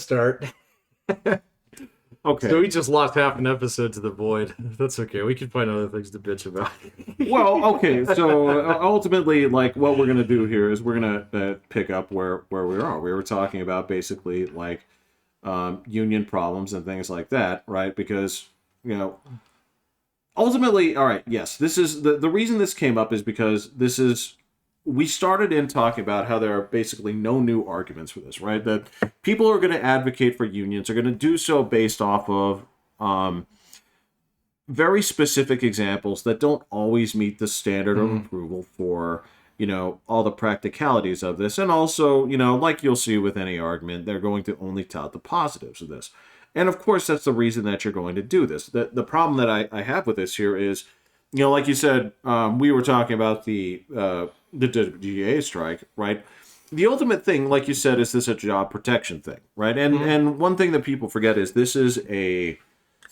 start. Okay. So we just lost half an episode to the void. That's okay. We can find other things to bitch about. Well, okay. So ultimately, like, what we're gonna do here is we're gonna pick up where we are. We were talking about basically like union problems and things like that, right? Because ultimately, all right. Yes, this is the reason this came up is because we started in talking about how there are basically no new arguments for this, right? That people who are going to advocate for unions are going to do so based off of very specific examples that don't always meet the standard of approval for, all the practicalities of this. And also, like you'll see with any argument, they're going to only tout the positives of this. And of course, that's the reason that you're going to do this. The problem that I have with this here is, like you said, we were talking about the GA strike, right? The ultimate thing, like you said, is this a job protection thing, right? And one thing that people forget is this is a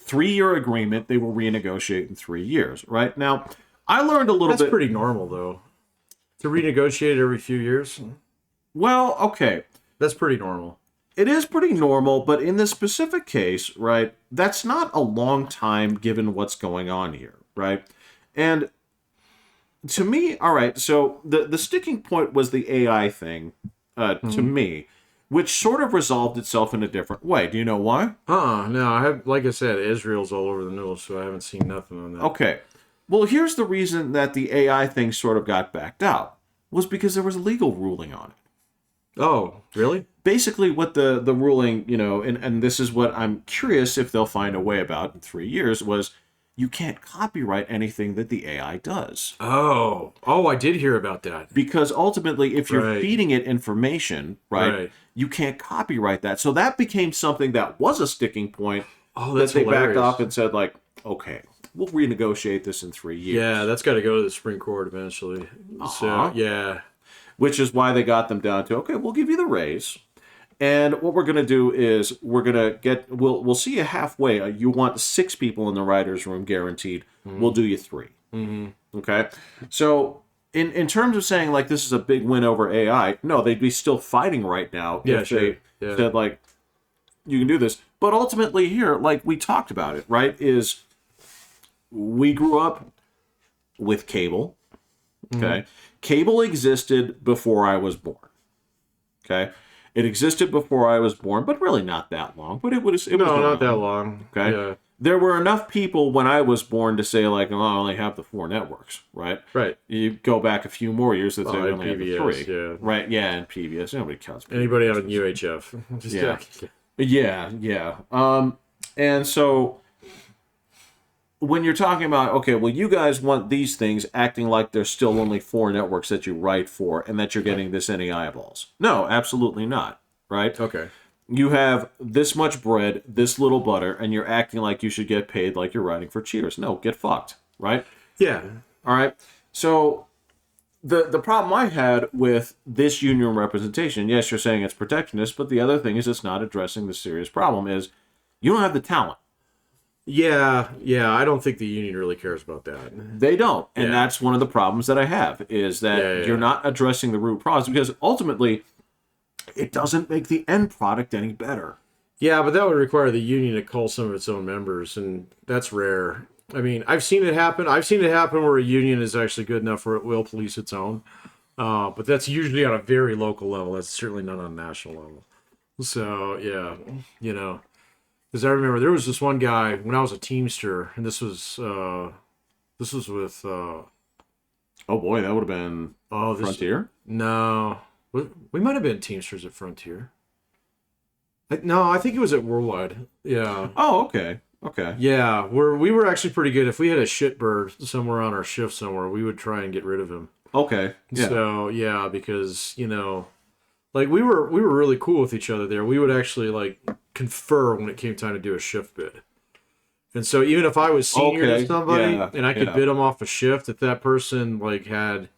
3-year agreement. They will renegotiate in 3 years, right? Now, I learned a little bit. That's pretty normal, though. To renegotiate every few years? Well, okay. That's pretty normal. It is pretty normal, but in this specific case, right, that's not a long time given what's going on here, right? And to me, all right, so the sticking point was the AI thing to me, which sort of resolved itself in a different way. Do you know why? No, I have, like I said, Israel's all over the news, so I haven't seen nothing on that. Okay. Well, here's the reason that the AI thing sort of got backed out, was because there was a legal ruling on it. Oh, really? Basically, what the ruling, and this is what I'm curious if they'll find a way about in 3 years, was you can't copyright anything that the AI does. Oh, I did hear about that. Because ultimately, if you're feeding it information, right, you can't copyright that. So that became something that was a sticking point. Oh, that's that they hilarious. backed off and said, like, okay, we'll renegotiate this in 3 years. Yeah, that's got to go to the Supreme Court eventually. So, yeah. Which is why they got them down to, okay, we'll give you the raise. And what we're going to do is we'll see you halfway. You want 6 people in the writer's room guaranteed. We'll do you 3. Okay? So in terms of saying, like, this is a big win over AI, no, they'd be still fighting right now if they said, like, you can do this. But ultimately here, like we talked about it, right, is we grew up with cable. Okay? Cable existed before I was born. Okay? It existed before I was born, but really not that long. But it was not that long. Okay. Yeah. There were enough people when I was born to say, like, oh, I only have the 4 networks, right? Right. You go back a few more years that they only have the 3. Yeah. Right. Yeah, and PBS. Nobody counts PBS. Anybody on UHF? Yeah. And so when you're talking about, okay, well, you guys want these things acting like there's still only 4 networks that you write for and that you're getting this any eyeballs. No, absolutely not, right? Okay. You have this much bread, this little butter, and you're acting like you should get paid like you're writing for Cheers. No, get fucked, right? Yeah. All right? So the problem I had with this union representation, yes, you're saying it's protectionist, but the other thing is it's not addressing the serious problem is you don't have the talent. Yeah, I don't think the union really cares about that. They don't. And that's one of the problems that I have, is that you're not addressing the root problems, because ultimately it doesn't make the end product any better. Yeah, but that would require the union to call some of its own members, and that's rare. I mean, I've seen it happen. I've seen it happen where a union is actually good enough where it will police its own. But that's usually on a very local level. That's certainly not on a national level. So, yeah, because I remember there was this one guy when I was a Teamster, and this was with oh boy, that would have been Frontier? No, we might have been Teamsters at Frontier. No, I think it was at Worldwide. Yeah. Oh, okay. Yeah, we were actually pretty good. If we had a shitbird somewhere on our shift somewhere, we would try and get rid of him. Okay. Yeah. So yeah, because like we were really cool with each other there. We would actually like confer when it came time to do a shift bid. And so even if I was senior to somebody and I could bid them off a shift, if that person like had,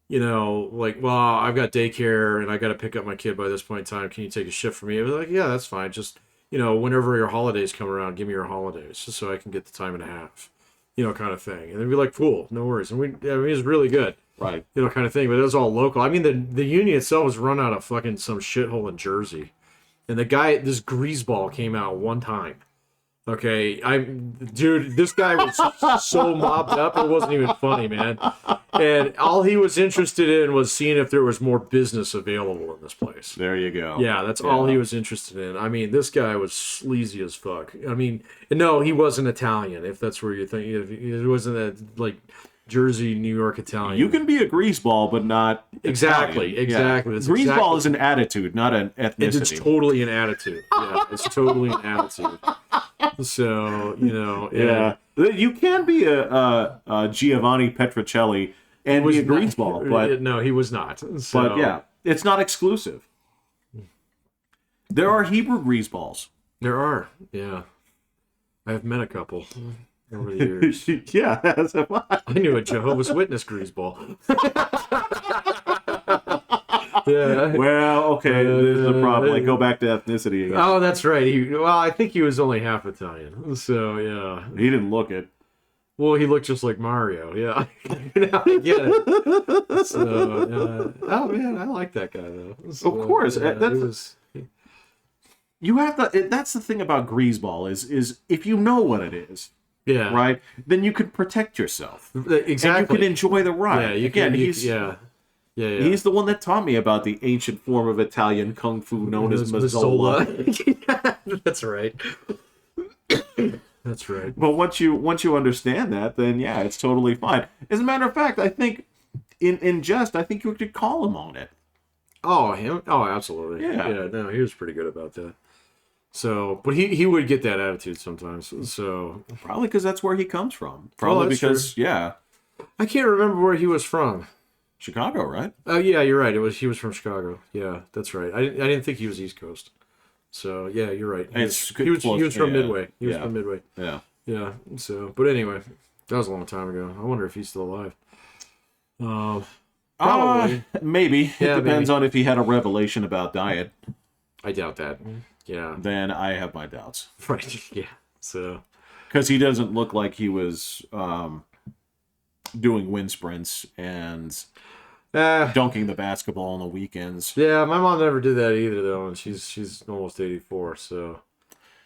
like, well, I've got daycare and I got to pick up my kid by this point in time. Can you take a shift for me? I was like, yeah, that's fine. Just, whenever your holidays come around, give me your holidays just so I can get the time and a half, kind of thing. And they'd be like, cool, no worries. And it was really good. Right. Kind of thing. But it was all local. I mean, the union itself was run out of fucking some shithole in Jersey. And this greaseball came out one time. Okay, dude, this guy was so mobbed up, it wasn't even funny, man. And all he was interested in was seeing if there was more business available in this place. There you go. Yeah, that's all he was interested in. I mean, this guy was sleazy as fuck. I mean, no, he wasn't Italian, if that's where you're thinking. It wasn't a, like, Jersey, New York Italian. You can be a greaseball, but not exactly. Italian. Exactly. Yeah. Greaseball is an attitude, not an ethnicity. It's totally an attitude. Yeah, it's totally an attitude. So, you know. Yeah. You can be a Giovanni Petrocelli and be a greaseball, but... No, he was not. So. But, yeah, it's not exclusive. There are Hebrew greaseballs. There are, yeah. I've met a couple over the years. Yeah, as have I. I knew a Jehovah's Witness greaseball. Yeah. Well, okay, this is the problem. Like, go back to ethnicity again. Oh, that's right. I think he was only half Italian. So, yeah. He didn't look it. Well, he looked just like Mario. Yeah. Now I get it. So, oh, man, I like that guy, though. So, of course. Yeah, you have to... That's the thing about greaseball is if you know what it is, yeah, right, then you can protect yourself. Exactly. And you can enjoy the ride. Yeah, Yeah. He's the one that taught me about the ancient form of Italian kung fu known as Mazzola. That's right. That's right. But once you understand that, then yeah, it's totally fine. As a matter of fact, I think in jest, I think you could call him on it. Oh, him? Oh, absolutely. Yeah. Yeah, no, he was pretty good about that. So, but he would get that attitude sometimes. So probably because that's where he comes from. Probably because true. Yeah. I can't remember where he was from. Chicago, right? Oh yeah, you're right. He was from Chicago. Yeah, that's right. I didn't think he was East Coast. So yeah, you're right. He was from Midway. He was from Midway. Yeah. Yeah. So, but anyway, that was a long time ago. I wonder if he's still alive. Probably. Maybe. It depends on if he had a revelation about diet. I doubt that. Yeah. Then I have my doubts. Right. Yeah. So. Because he doesn't look like he was doing wind sprints and dunking the basketball on the weekends. Yeah, my mom never did that either, though, and she's almost 84. So,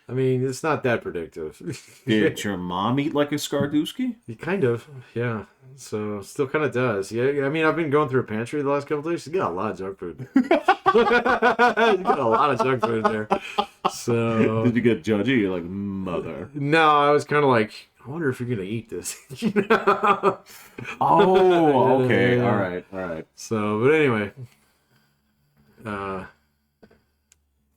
I mean, it's not that predictive. Did your mom eat like a Skardowski? Kind of. Yeah. So still kind of does. Yeah, I mean, I've been going through a pantry the last couple of days. She's got a lot of junk food. She's got a lot of junk food in there. So did you get judgy? You're like, mother. No, I was kind of like, I wonder if you're gonna eat this. Oh, okay. All right. So, but anyway,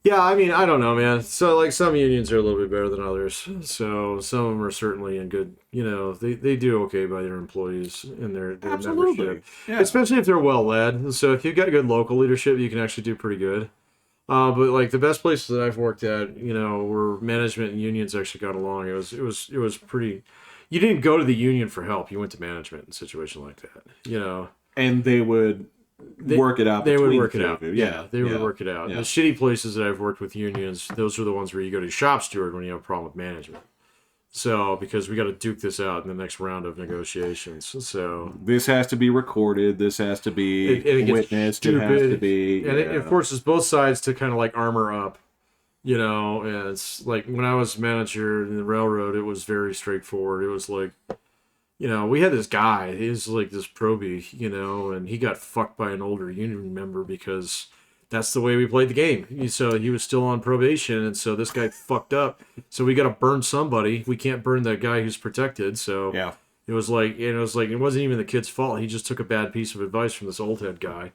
yeah, I mean, I don't know, man. So, like, some unions are a little bit better than others. So, some of them are certainly in good, they do okay by their employees and their membership. Yeah. Especially if they're well led. So, if you've got good local leadership, you can actually do pretty good. But, like, the best places that I've worked at, where management and unions actually got along, it was pretty... You didn't go to the union for help. You went to management in a situation like that, And they would... work it out. They would work it out. Yeah, they would work it out. Yeah. The shitty places that I've worked with unions, those are the ones where you go to shop steward when you have a problem with management. So, because we got to duke this out in the next round of negotiations. So this has to be recorded. This has to be witnessed. Stupid, it has to be, and it forces both sides to kind of like armor up. And it's like when I was manager in the railroad, it was very straightforward. It was like, we had this guy, he was like this probie, and he got fucked by an older union member because that's the way we played the game. So he was still on probation, and so this guy fucked up. So we got to burn somebody. We can't burn the guy who's protected. So yeah. it wasn't even the kid's fault. He just took a bad piece of advice from this old head guy.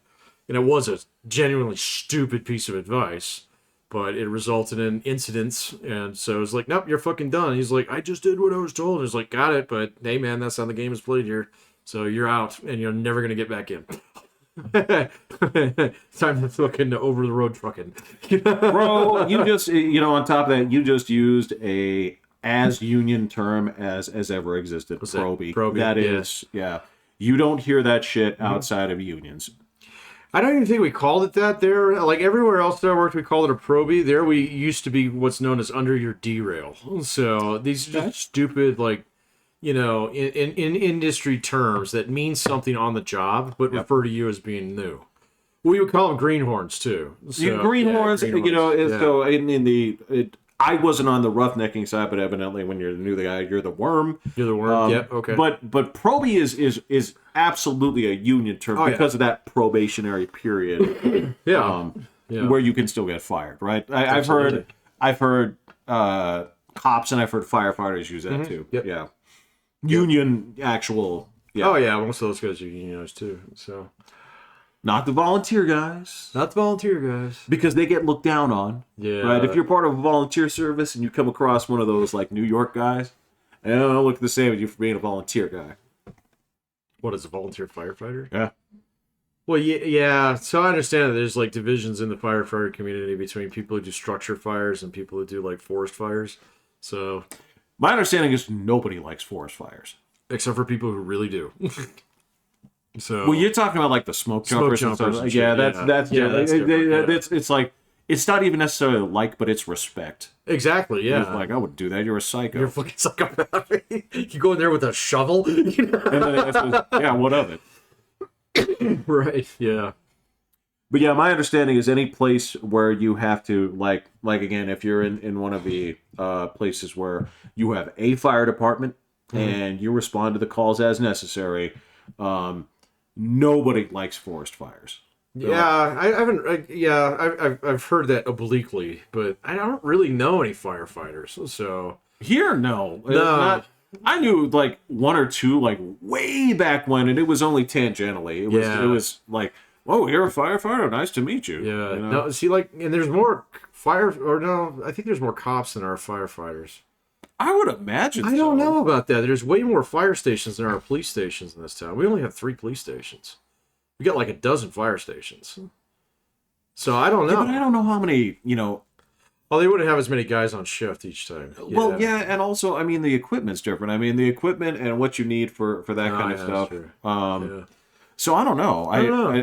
And it was a genuinely stupid piece of advice. But it resulted in incidents, and so it was like, nope, you're fucking done. He's like, I just did what I was told. And he's like, got it, but hey, man, that's how the game is played here. So you're out, and you're never going to get back in. Time to fucking over-the-road trucking. Bro, you just, on top of that, you just used a as-union term as ever existed. Probie. That is, yeah. You don't hear that shit outside of unions. I don't even think we called it that there. Like everywhere else that I worked, we called it a probie. There we used to be what's known as under your derail. So these are just stupid, like, in industry terms that mean something on the job, but refer to you as being new. We would call them greenhorns too. So, greenhorns, greenhorns. So I wasn't on the roughnecking side, but evidently when you're the new guy, you're the worm. You're the worm. Yep. Okay. But probie is absolutely a union term because of that probationary period. Where you can still get fired, right? I've heard cops and I've heard firefighters use that too. Yep. Yeah. Union actual. Yeah. Oh yeah, most of those guys are unionized too. So. Not the volunteer guys. Not the volunteer guys. Because they get looked down on. Yeah. Right? If you're part of a volunteer service and you come across one of those like New York guys, they don't look the same as you for being a volunteer guy. What is a volunteer firefighter? Yeah. Well, yeah. So I understand that there's like divisions in the firefighter community between people who do structure fires and people who do like forest fires. So my understanding is nobody likes forest fires. Except for people who really do. So, well, you're talking about like the smoke jumpers and stuff. It's like it's not even necessarily like, but it's respect. Exactly. Yeah. It's like I would do that. You're a psycho. You're a fucking psychopath. You go in there with a shovel. You know? And then yeah. What of it? Right. Yeah. But yeah, my understanding is any place where you have to like again, if you're in one of the places where you have a fire department and you respond to the calls as necessary. Nobody likes forest fires. I've heard that obliquely, but I don't really know any firefighters. So here, no. I knew like one or two, like way back when, and it was only tangentially. It was like, "Whoa, you're a firefighter? Nice to meet you." Yeah. No, see, like, and there's more I think there's more cops than there are firefighters. I would imagine. I don't know about that. There's way more fire stations than there are police stations in this town. We only have 3 police stations. We got like a dozen fire stations. So I don't know. Yeah, but I don't know how many, Well, they wouldn't have as many guys on shift each time. Well, yeah, and also, I mean, the equipment's different. I mean, the equipment and what you need for that kind of stuff. So I don't know.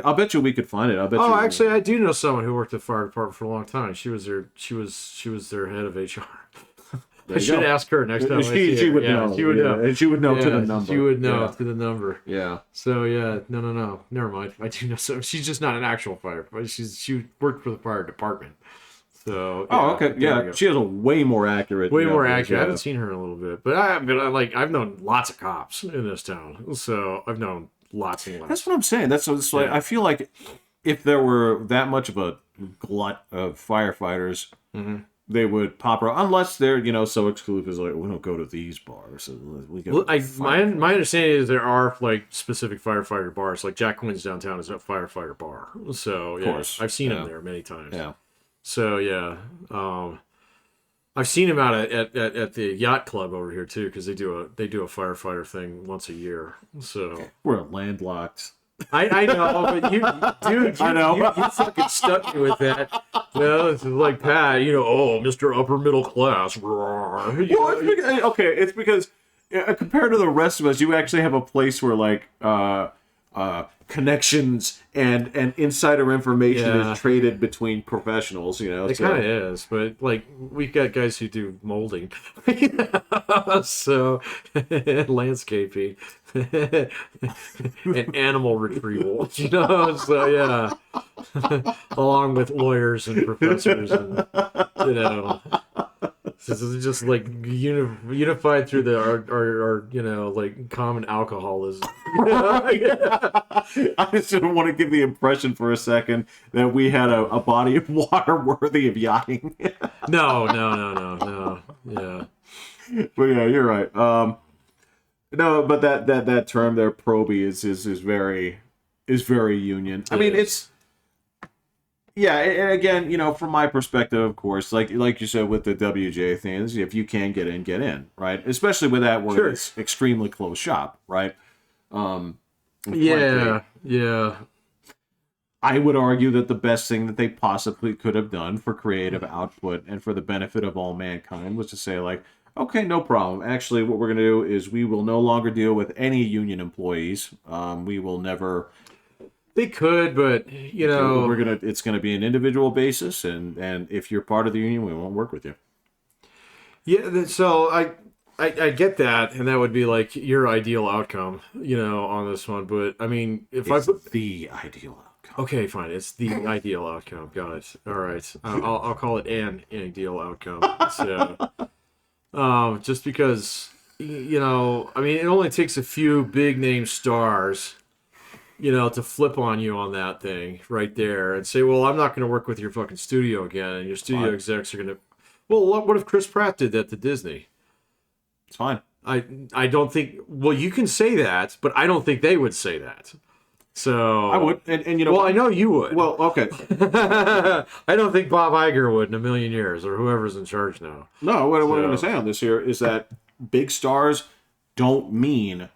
I'll bet you we could find it. Actually, I do know someone who worked at the fire department for a long time. She was their head of HR. I should ask her next time. She would know. She would know. And she would know to the number. She would know to the number. Yeah. So yeah, no. Never mind. I do know. So she's just not an actual firefighter. She worked for the fire department. So. Okay. Yeah. She has a way more accurate. I haven't seen her in a little bit, but I've known lots of cops in this town. So I've known lots and lots. That's what I'm saying. That's like I feel like if there were that much of a glut of firefighters. Mm-hmm. They would pop around unless they're so exclusive as like we don't go to these bars. So we go. My understanding is there are like specific firefighter bars. Like Jack Quinn's downtown is a firefighter bar. So yeah, of course. I've seen him there many times. Yeah. So yeah, I've seen him out at the yacht club over here too because they do a firefighter thing once a year. So we're landlocked. I know, but you fucking stuck me with that. It's like Pat, Mr. Upper Middle Class. It's because compared to the rest of us, you actually have a place where like connections and insider information is traded between professionals. It kind of is, but like we've got guys who do molding, so landscaping. And animal retrieval, so yeah, along with lawyers and professors, and this is just like unified through our like common alcoholism. I just didn't want to give the impression for a second that we had a body of water worthy of yachting. No, yeah. But yeah, you're right. No, but that term there, probie, is very union. I mean, it's and again, from my perspective, of course, like you said with the WJ things, if you can get in, right? Especially with that where it's extremely close shop, right? Yeah. I would argue that the best thing that they possibly could have done for creative output and for the benefit of all mankind was to say like, okay, no problem. Actually, what we're going to do is we will no longer deal with any union employees. We will never. They could, but it's going to be an individual basis, and if you're part of the union, we won't work with you. Yeah, so I get that, and that would be like your ideal outcome, on this one. But I mean, the ideal outcome. Okay, fine. It's the ideal outcome. Got it. All right. I'll call it an ideal outcome. So, just because, I mean, it only takes a few big name stars, to flip on you on that thing right there and say, well, I'm not going to work with your fucking studio again, and your studio execs are going to. Well, what if Chris Pratt did that to Disney? It's fine. I don't think. Well, you can say that, but I don't think they would say that. So I would, and well, I know you would. Well, okay. I don't think Bob Iger would in a million years, or whoever's in charge now. No, what I'm going to say on this here is that big stars don't mean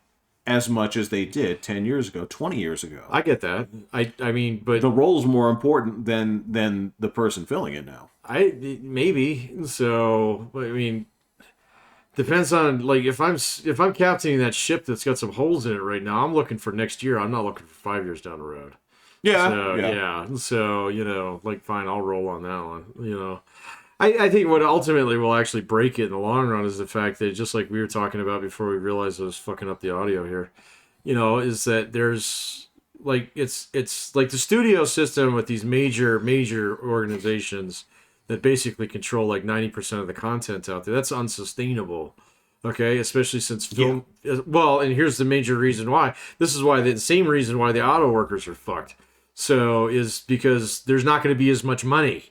as much as they did 10 years ago, 20 years ago. I get that. I mean, but the role's more important than the person filling it now. Maybe. So, I mean, depends on, like, if I'm captaining that ship that's got some holes in it right now, I'm looking for next year. I'm not looking for 5 years down the road. Yeah. So, yeah. So, like, fine, I'll roll on that one. I think what ultimately will actually break it in the long run is the fact that, just like we were talking about before we realized I was fucking up the audio here, is that there's, like, it's like the studio system with these major organizations that basically control like 90% of the content out there. That's unsustainable. Okay, especially since film. Yeah. Well, and here's the major reason why. This is why the same reason why the auto workers are fucked. So is because there's not going to be as much money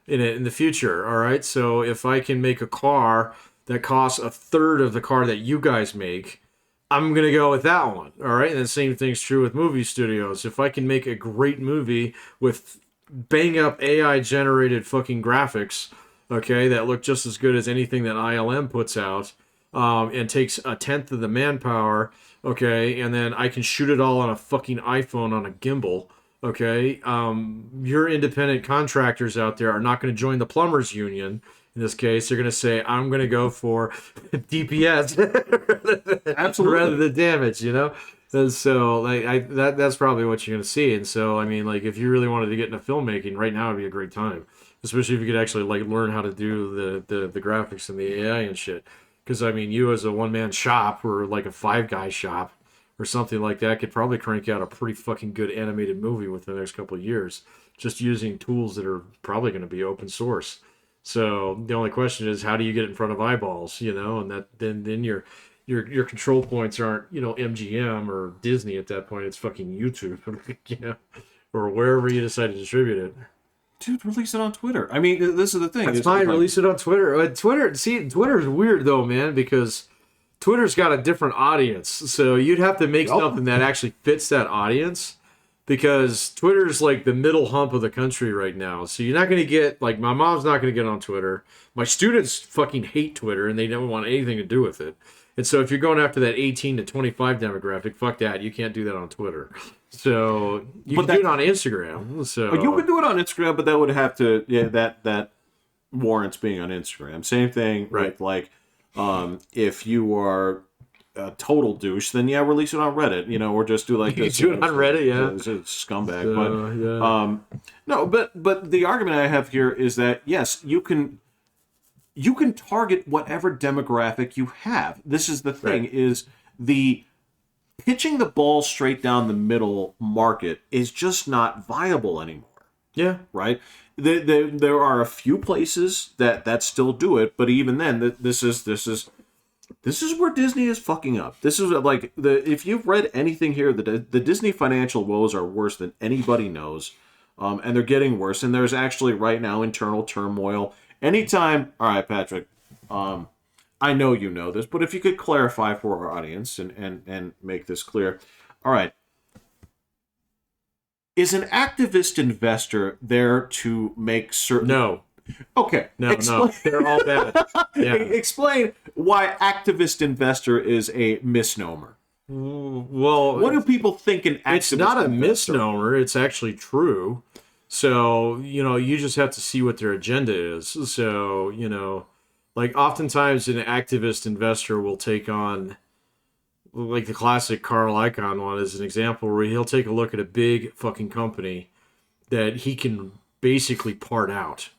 in it in the future. All right, so if I can make a car that costs a third of the car that you guys make, I'm going to go with that one. All right, and the same thing's true with movie studios. If I can make a great movie with bang up AI generated fucking graphics, okay, that look just as good as anything that ILM puts out, and takes a tenth of the manpower, okay, and then I can shoot it all on a fucking iPhone on a gimbal, okay, your independent contractors out there are not going to join the plumbers union. In this case, they're going to say, I'm going to go for DPS Absolutely, rather than damage, And so, like, that's probably what you're going to see. And so, I mean, like, if you really wanted to get into filmmaking, right now would be a great time. Especially if you could actually, like, learn how to do the graphics and the AI and shit. Because, I mean, you as a one-man shop or, like, a five-guy shop or something like that could probably crank out a pretty fucking good animated movie within the next couple of years. Just using tools that are probably going to be open source. So, the only question is, how do you get it in front of eyeballs, And that then you're... Your control points aren't, MGM or Disney at that point. It's fucking YouTube, or wherever you decide to distribute it. Dude, release it on Twitter. I mean, this is the thing. That's fine. Release it on Twitter. Twitter's weird though, man, because Twitter's got a different audience. So you'd have to make something that actually fits that audience, because Twitter's like the middle hump of the country right now. So you're not going to get, like, my mom's not going to get on Twitter. My students fucking hate Twitter and they don't want anything to do with it. And so if you're going after that 18 to 25 demographic, fuck that. You can't do that on Twitter. So you can do it on Instagram. So you could do it on Instagram, but that would have to, that warrants being on Instagram. Same thing, right? Like, if you are a total douche, then release it on Reddit, or just do like this. You do it on Reddit, It's a scumbag. No, but the argument I have here is that, yes, you can target whatever demographic you have. This is the thing, is the pitching the ball straight down the middle market is just not viable anymore. Yeah. Right? There are a few places that still do it, but even then, this is where Disney is fucking up. This is like, if you've read anything here, the Disney financial woes are worse than anybody knows, and they're getting worse. And there's actually right now internal turmoil. Anytime, all right, Patrick, I know you know this, but if you could clarify for our audience and make this clear. All right. Is an activist investor there to make certain... No. Okay. No, they're all bad. Yeah. Explain why activist investor is a misnomer. Well, what do people think an activist It's not a investor? misnomer. It's actually true. So, you just have to see what their agenda is. So, like, oftentimes an activist investor will take on, like, the classic Carl Icahn one as an example, where he'll take a look at a big fucking company that he can basically part out.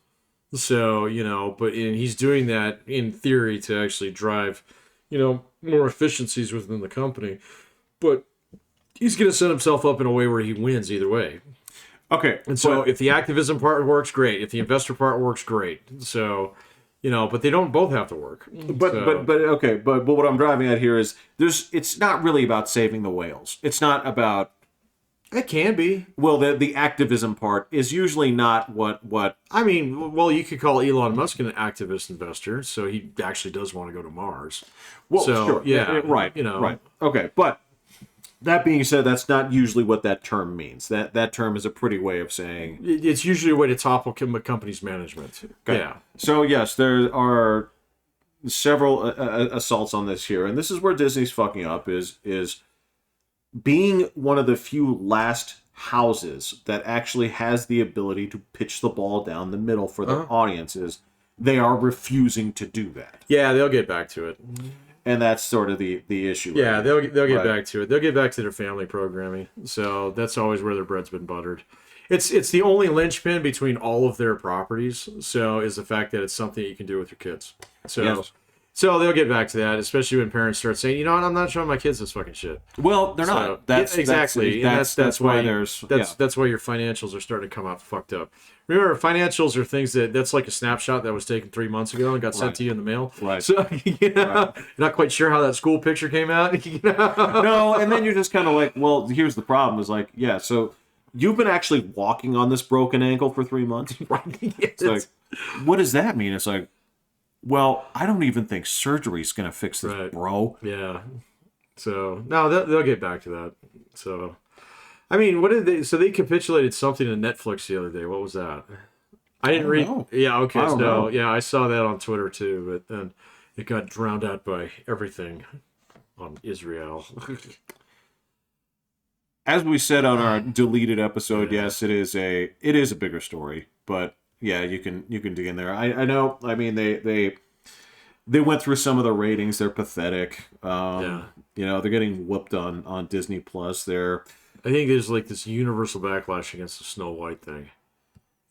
So, and he's doing that in theory to actually drive, more efficiencies within the company. But he's going to set himself up in a way where he wins either way. Okay. And so if the activism part works, great. If the investor part works, great. So, but they don't both have to work. But what I'm driving at here is it's not really about saving the whales. It's not about. It can be. Well, the activism part is usually not what. I mean, well, you could call Elon Musk an activist investor, so he actually does want to go to Mars. Well, so, sure. Yeah. Right. Right. Okay. But that being said, that's not usually what that term means. That term is a pretty way of saying. It's usually a way to topple a company's management. Okay. Yeah. So, yes, there are several assaults on this here. And this is where Disney's fucking up is being one of the few last houses that actually has the ability to pitch the ball down the middle for their audiences. They are refusing to do that. Yeah, they'll get back to it. And that's sort of the issue. Yeah, they'll get back to it. They'll get back to their family programming. So that's always where their bread's been buttered. It's the only linchpin between all of their properties. So is the fact that it's something you can do with your kids. So yes. So they'll get back to that, especially when parents start saying, you know what, I'm not showing my kids this fucking shit. Well, they're not. That's exactly. That's why there's that's why your financials are starting to come out fucked up. Remember, financials are things that's like a snapshot that was taken 3 months ago and got sent to you in the mail. Right. So you're not quite sure how that school picture came out. No, and then you're just kind of like, well, here's the problem. Is like, yeah, so you've been actually walking on this broken ankle for 3 months. Right. It's like, what does that mean? It's like, well, I don't even think surgery's going to fix this, bro. Yeah. So, no, they'll get back to that. So, I mean, what did they... So, they capitulated something to Netflix the other day. What was that? I didn't read... Know. Yeah, okay. I don't know. Yeah, I saw that on Twitter, too. But then it got drowned out by everything on Israel. As we said on our deleted episode, yes, it is a bigger story. But... yeah, you can dig in there. I know. I mean, they went through some of the ratings. They're pathetic. They're getting whooped on Disney Plus. I think there's like this universal backlash against the Snow White thing.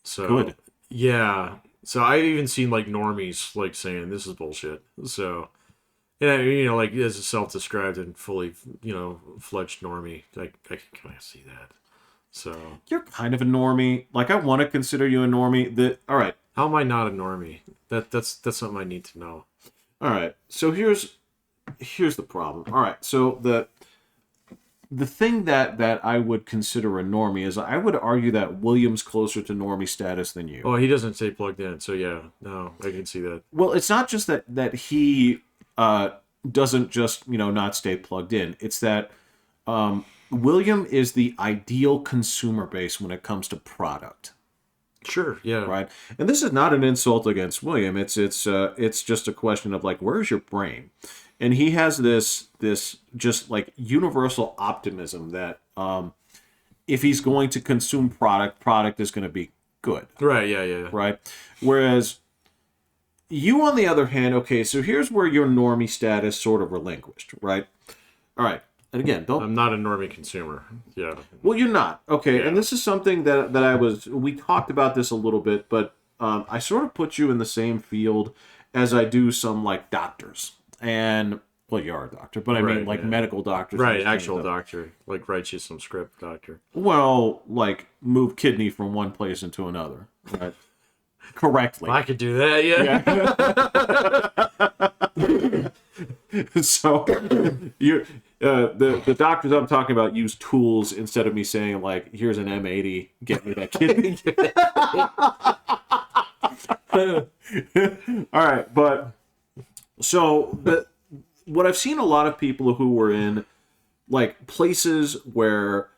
So good. Yeah. So I've even seen like normies like saying this is bullshit. So, and like as a self-described and fully fledged normie, I can kind of see that. So you're kind of a normie. Like I want to consider you a normie. All right. How am I not a normie? That's something I need to know. All right. So here's the problem. All right. So the thing that I would consider a normie is I would argue that William's closer to normie status than you. Oh, he doesn't stay plugged in. So yeah, no, I can see that. Well, it's not just that he doesn't just not stay plugged in. It's that William is the ideal consumer base when it comes to product. Sure, yeah. Right? And this is not an insult against William. It's just a question of like, where's your brain? And he has this just like universal optimism that if he's going to consume product is going to be good. Right, yeah. Right? Whereas you, on the other hand, okay, so here's where your normie status sort of relinquished, right? All right. And again, I'm not a normie consumer. Yeah. Well, you're not. Okay. Yeah. And this is something that we talked about this a little bit, but I sort of put you in the same field as I do some like doctors. And, well, you are a doctor, but I mean like medical doctors. Right. Actual doctor. Like write you some script doctor. Well, like move kidney from one place into another. Right? Correctly. I could do that, yeah. So you the doctors I'm talking about use tools instead of me saying like, here's an M80, get me that kidney. All right, but so what I've seen a lot of people who were in like places where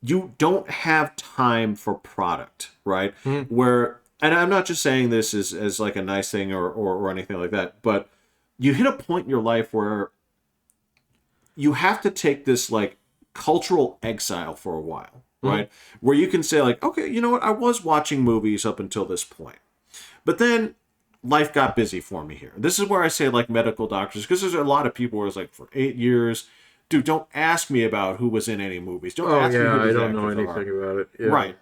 you don't have time for product, right? Mm-hmm. Where, and I'm not just saying this as like a nice thing or anything like that, but you hit a point in your life where you have to take this like cultural exile for a while, right? Mm-hmm. Where you can say like, okay, you know what? I was watching movies up until this point, but then life got busy for me here. This is where I say like medical doctors, because there's a lot of people where it's like for 8 years, dude, don't ask me about who was in any movies. Don't ask me who I don't know anything about it. Yeah. Right.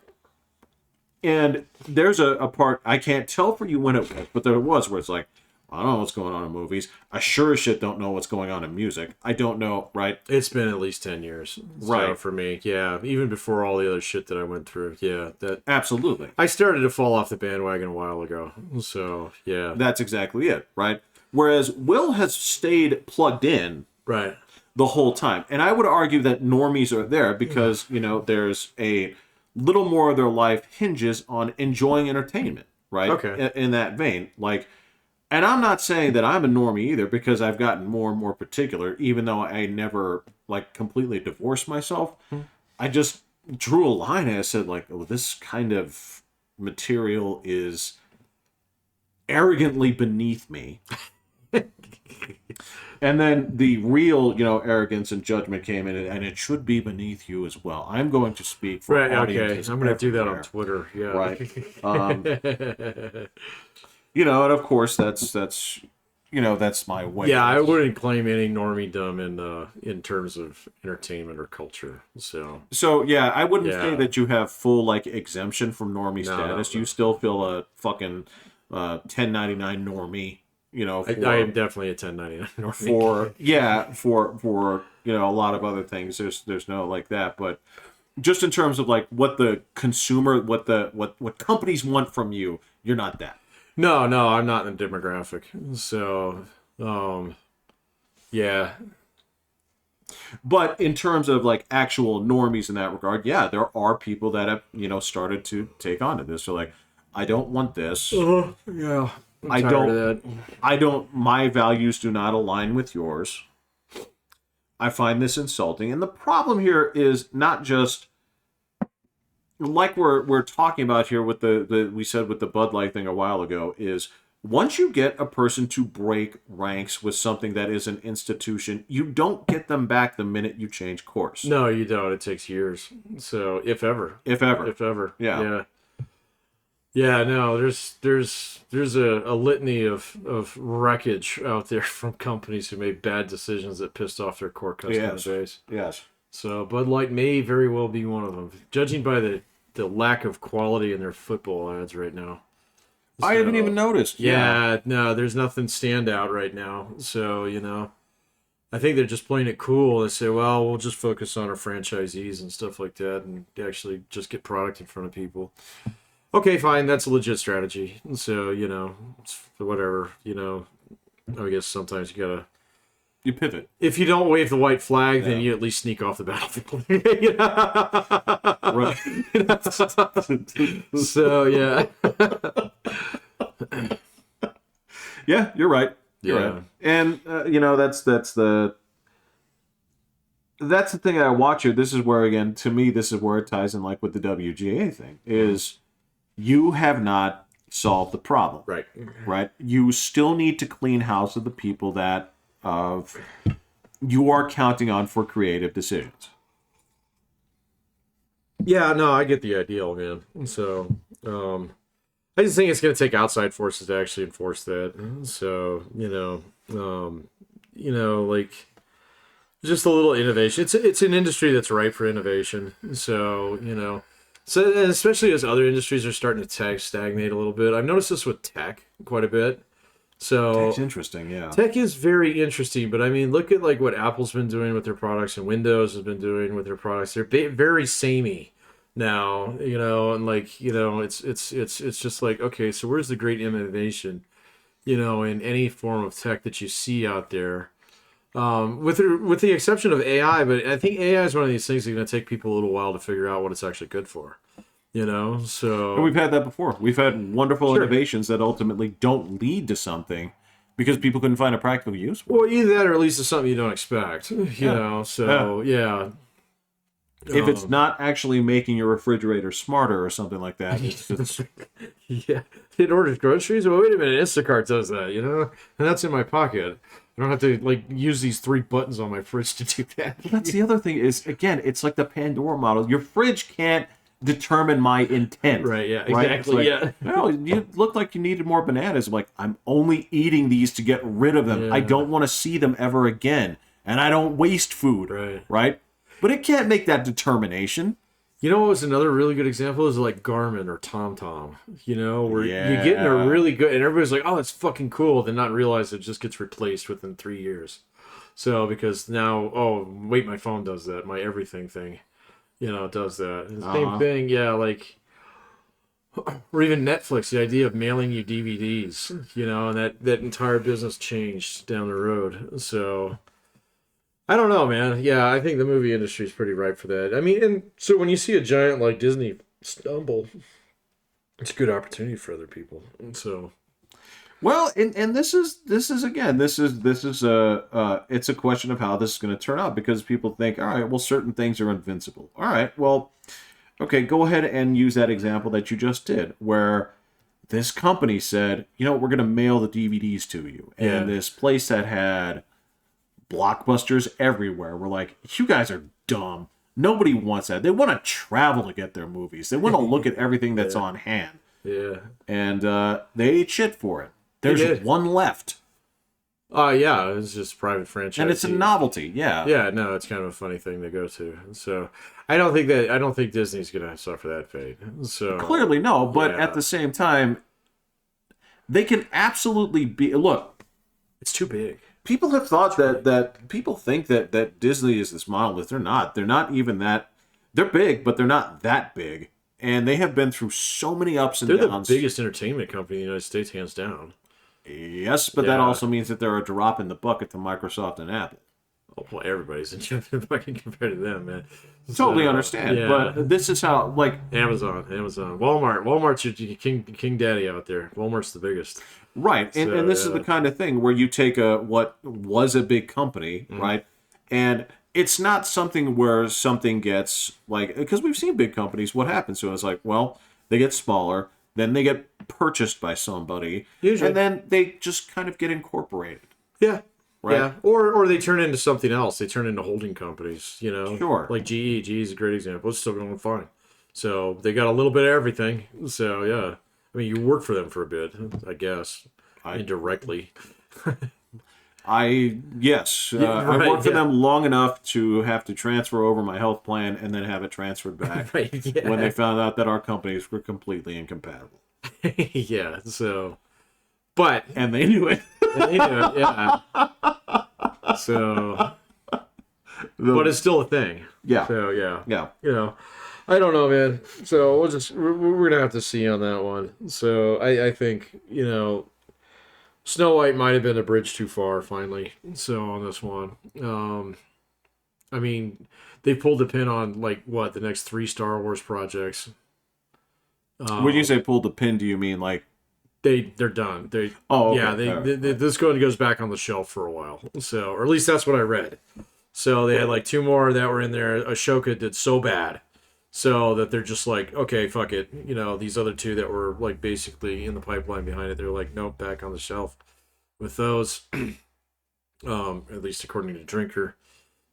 And there's a part, I can't tell for you when it was, but there was where it's like, I don't know what's going on in movies. I sure as shit don't know what's going on in music. I don't know, right? It's been at least 10 years. Right. So for me, yeah. Even before all the other shit that I went through. Yeah. Absolutely. I started to fall off the bandwagon a while ago. So, yeah. That's exactly it, right? Whereas Will has stayed plugged in. Right. The whole time. And I would argue that normies are there because, there's a little more of their life hinges on enjoying entertainment, right? Okay. In that vein. And I'm not saying that I'm a normie either because I've gotten more and more particular, even though I never, completely divorced myself. I just drew a line and I said, this kind of material is arrogantly beneath me. And then the real, arrogance and judgment came in, and it should be beneath you as well. I'm going to speak for audiences. Okay. I'm going to do that on Twitter. Yeah. Right. And of course that's my way. Yeah, I wouldn't claim any normiedom in terms of entertainment or culture. So yeah, I wouldn't say that you have full exemption from normie status. You still feel a fucking 1099 normie. I am definitely a 1099 normie. For a lot of other things. There's no like that, but just in terms of what the consumer, what companies want from you, you're not that. No, I'm not in the demographic. So, yeah. But in terms of actual normies in that regard, yeah, there are people that have started to take on to this. So I don't want this. Yeah. I don't, my values do not align with yours. I find this insulting. And the problem here is not just like we're talking about here with we said with the Bud Light thing a while ago, is once you get a person to break ranks with something that is an institution, you don't get them back the minute you change course. No, you don't. It takes years. So if ever. Yeah. Yeah, no, there's a litany of wreckage out there from companies who made bad decisions that pissed off their core customer base. Yes. So Bud Light may very well be one of them, judging by the lack of quality in their football ads right now. So, I haven't even noticed. Yeah, no, there's nothing standout right now. So, I think they're just playing it cool. They say, well, we'll just focus on our franchisees and stuff like that and actually just get product in front of people. Okay, fine. That's a legit strategy. So, it's whatever, I guess sometimes you pivot. If you don't wave the white flag, then you at least sneak off the battlefield. Right. So, yeah. Yeah, you're right. You're right. And, that's the thing I watch here. This is where, again, to me, this is where it ties in with the WGA thing, is you have not solved the problem. Right. Right? You still need to clean house of the people that you are counting on for creative decisions. Yeah, no, I get the ideal, man. So, I just think it's going to take outside forces to actually enforce that. So, just a little innovation. It's an industry that's ripe for innovation. So, so especially as other industries are starting to stagnate a little bit. I've noticed this with tech quite a bit. So tech's interesting, yeah. Tech is very interesting, but I mean, look at what Apple's been doing with their products and Windows has been doing with their products. They're very samey now, and it's just okay, so where's the great innovation, in any form of tech that you see out there, with the exception of AI. But I think AI is one of these things that's going to take people a little while to figure out what it's actually good for. So... And we've had that before. We've had wonderful innovations that ultimately don't lead to something because people couldn't find a practical use for it. Well, either that or at least it's something you don't expect, so, yeah. If it's not actually making your refrigerator smarter or something like that, it's yeah. It orders groceries? Well, wait a minute, Instacart does that, and that's in my pocket. I don't have to, use these 3 buttons on my fridge to do that. Well, that's the other thing is, again, it's like the Pandora model. Your fridge can't determine my intent. Right, yeah, exactly, yeah. Well, you look like you needed more bananas. I'm only eating these to get rid of them. Yeah. I don't want to see them ever again. And I don't waste food. Right? But it can't make that determination. You know what was another really good example is like Garmin or TomTom, where Yeah. you're getting a really good, and everybody's like, oh, it's fucking cool. Then not realize it just gets replaced within 3 years. So because now, oh, wait, my phone does that. My everything thing, does that. And the same thing, yeah, like, or even Netflix, the idea of mailing you DVDs, and that entire business changed down the road. So I don't know, man. Yeah, I think the movie industry is pretty ripe for that. I mean, and so when you see a giant like Disney stumble, it's a good opportunity for other people. And so, well, and this is it's a question of how this is going to turn out, because people think, all right, well, certain things are invincible. All right, well, okay, go ahead and use that example that you just did, where this company said, we're going to mail the DVDs to you, and this place that had blockbusters everywhere were like, you guys are dumb. Nobody wants that. They want to travel to get their movies. They want to look at everything that's on hand. Yeah. And they ate shit for it. There's one left. Yeah, it's just private franchise. And it's a novelty, yeah. Yeah, no, it's kind of a funny thing to go to. So I don't think Disney's gonna suffer that fate. So clearly no, but at the same time, they can absolutely be, look, it's too big. People have thought that people think that Disney is this monolith. They're not. They're not even that. They're big, but they're not that big. And they have been through so many ups and downs. They're the biggest entertainment company in the United States, hands down. Yes, but that also means that they're a drop in the bucket to Microsoft and Apple. Oh, well, everybody's a drop in the bucket compared to them, man. Totally understand. Yeah. But this is how, like... Amazon. Walmart's your king daddy out there. Walmart's the biggest. Right, and this is the kind of thing where you take what was a big company, right, and it's not something where something gets, like, because we've seen big companies, what happens to it is like, well, they get smaller, then they get purchased by somebody, usually, and then they just kind of get incorporated. Yeah. Right? Yeah, or they turn into something else. They turn into holding companies, Sure. Like GE. GE is a great example. It's still going fine. So they got a little bit of everything. So, yeah. I mean, you work for them for a bit, I guess, indirectly. I worked for them long enough to have to transfer over my health plan and then have it transferred back when they found out that our companies were completely incompatible. Yeah, so... But... And they knew it. Yeah. So... But it's still a thing. Yeah. So, yeah. Yeah. I don't know, man. So we're gonna have to see on that one. So I think Snow White might have been a bridge too far finally. So on this one, I mean, they pulled the pin on the next 3 Star Wars projects. When you say pulled the pin, do you mean like they're done? They this goes back on the shelf for a while. So, or at least that's what I read. So they had 2 more that were in there. Ashoka did so bad. So that they're just like, okay, fuck it. These other 2 that were basically in the pipeline behind it, they're like, nope, back on the shelf with those. At least according to Drinker.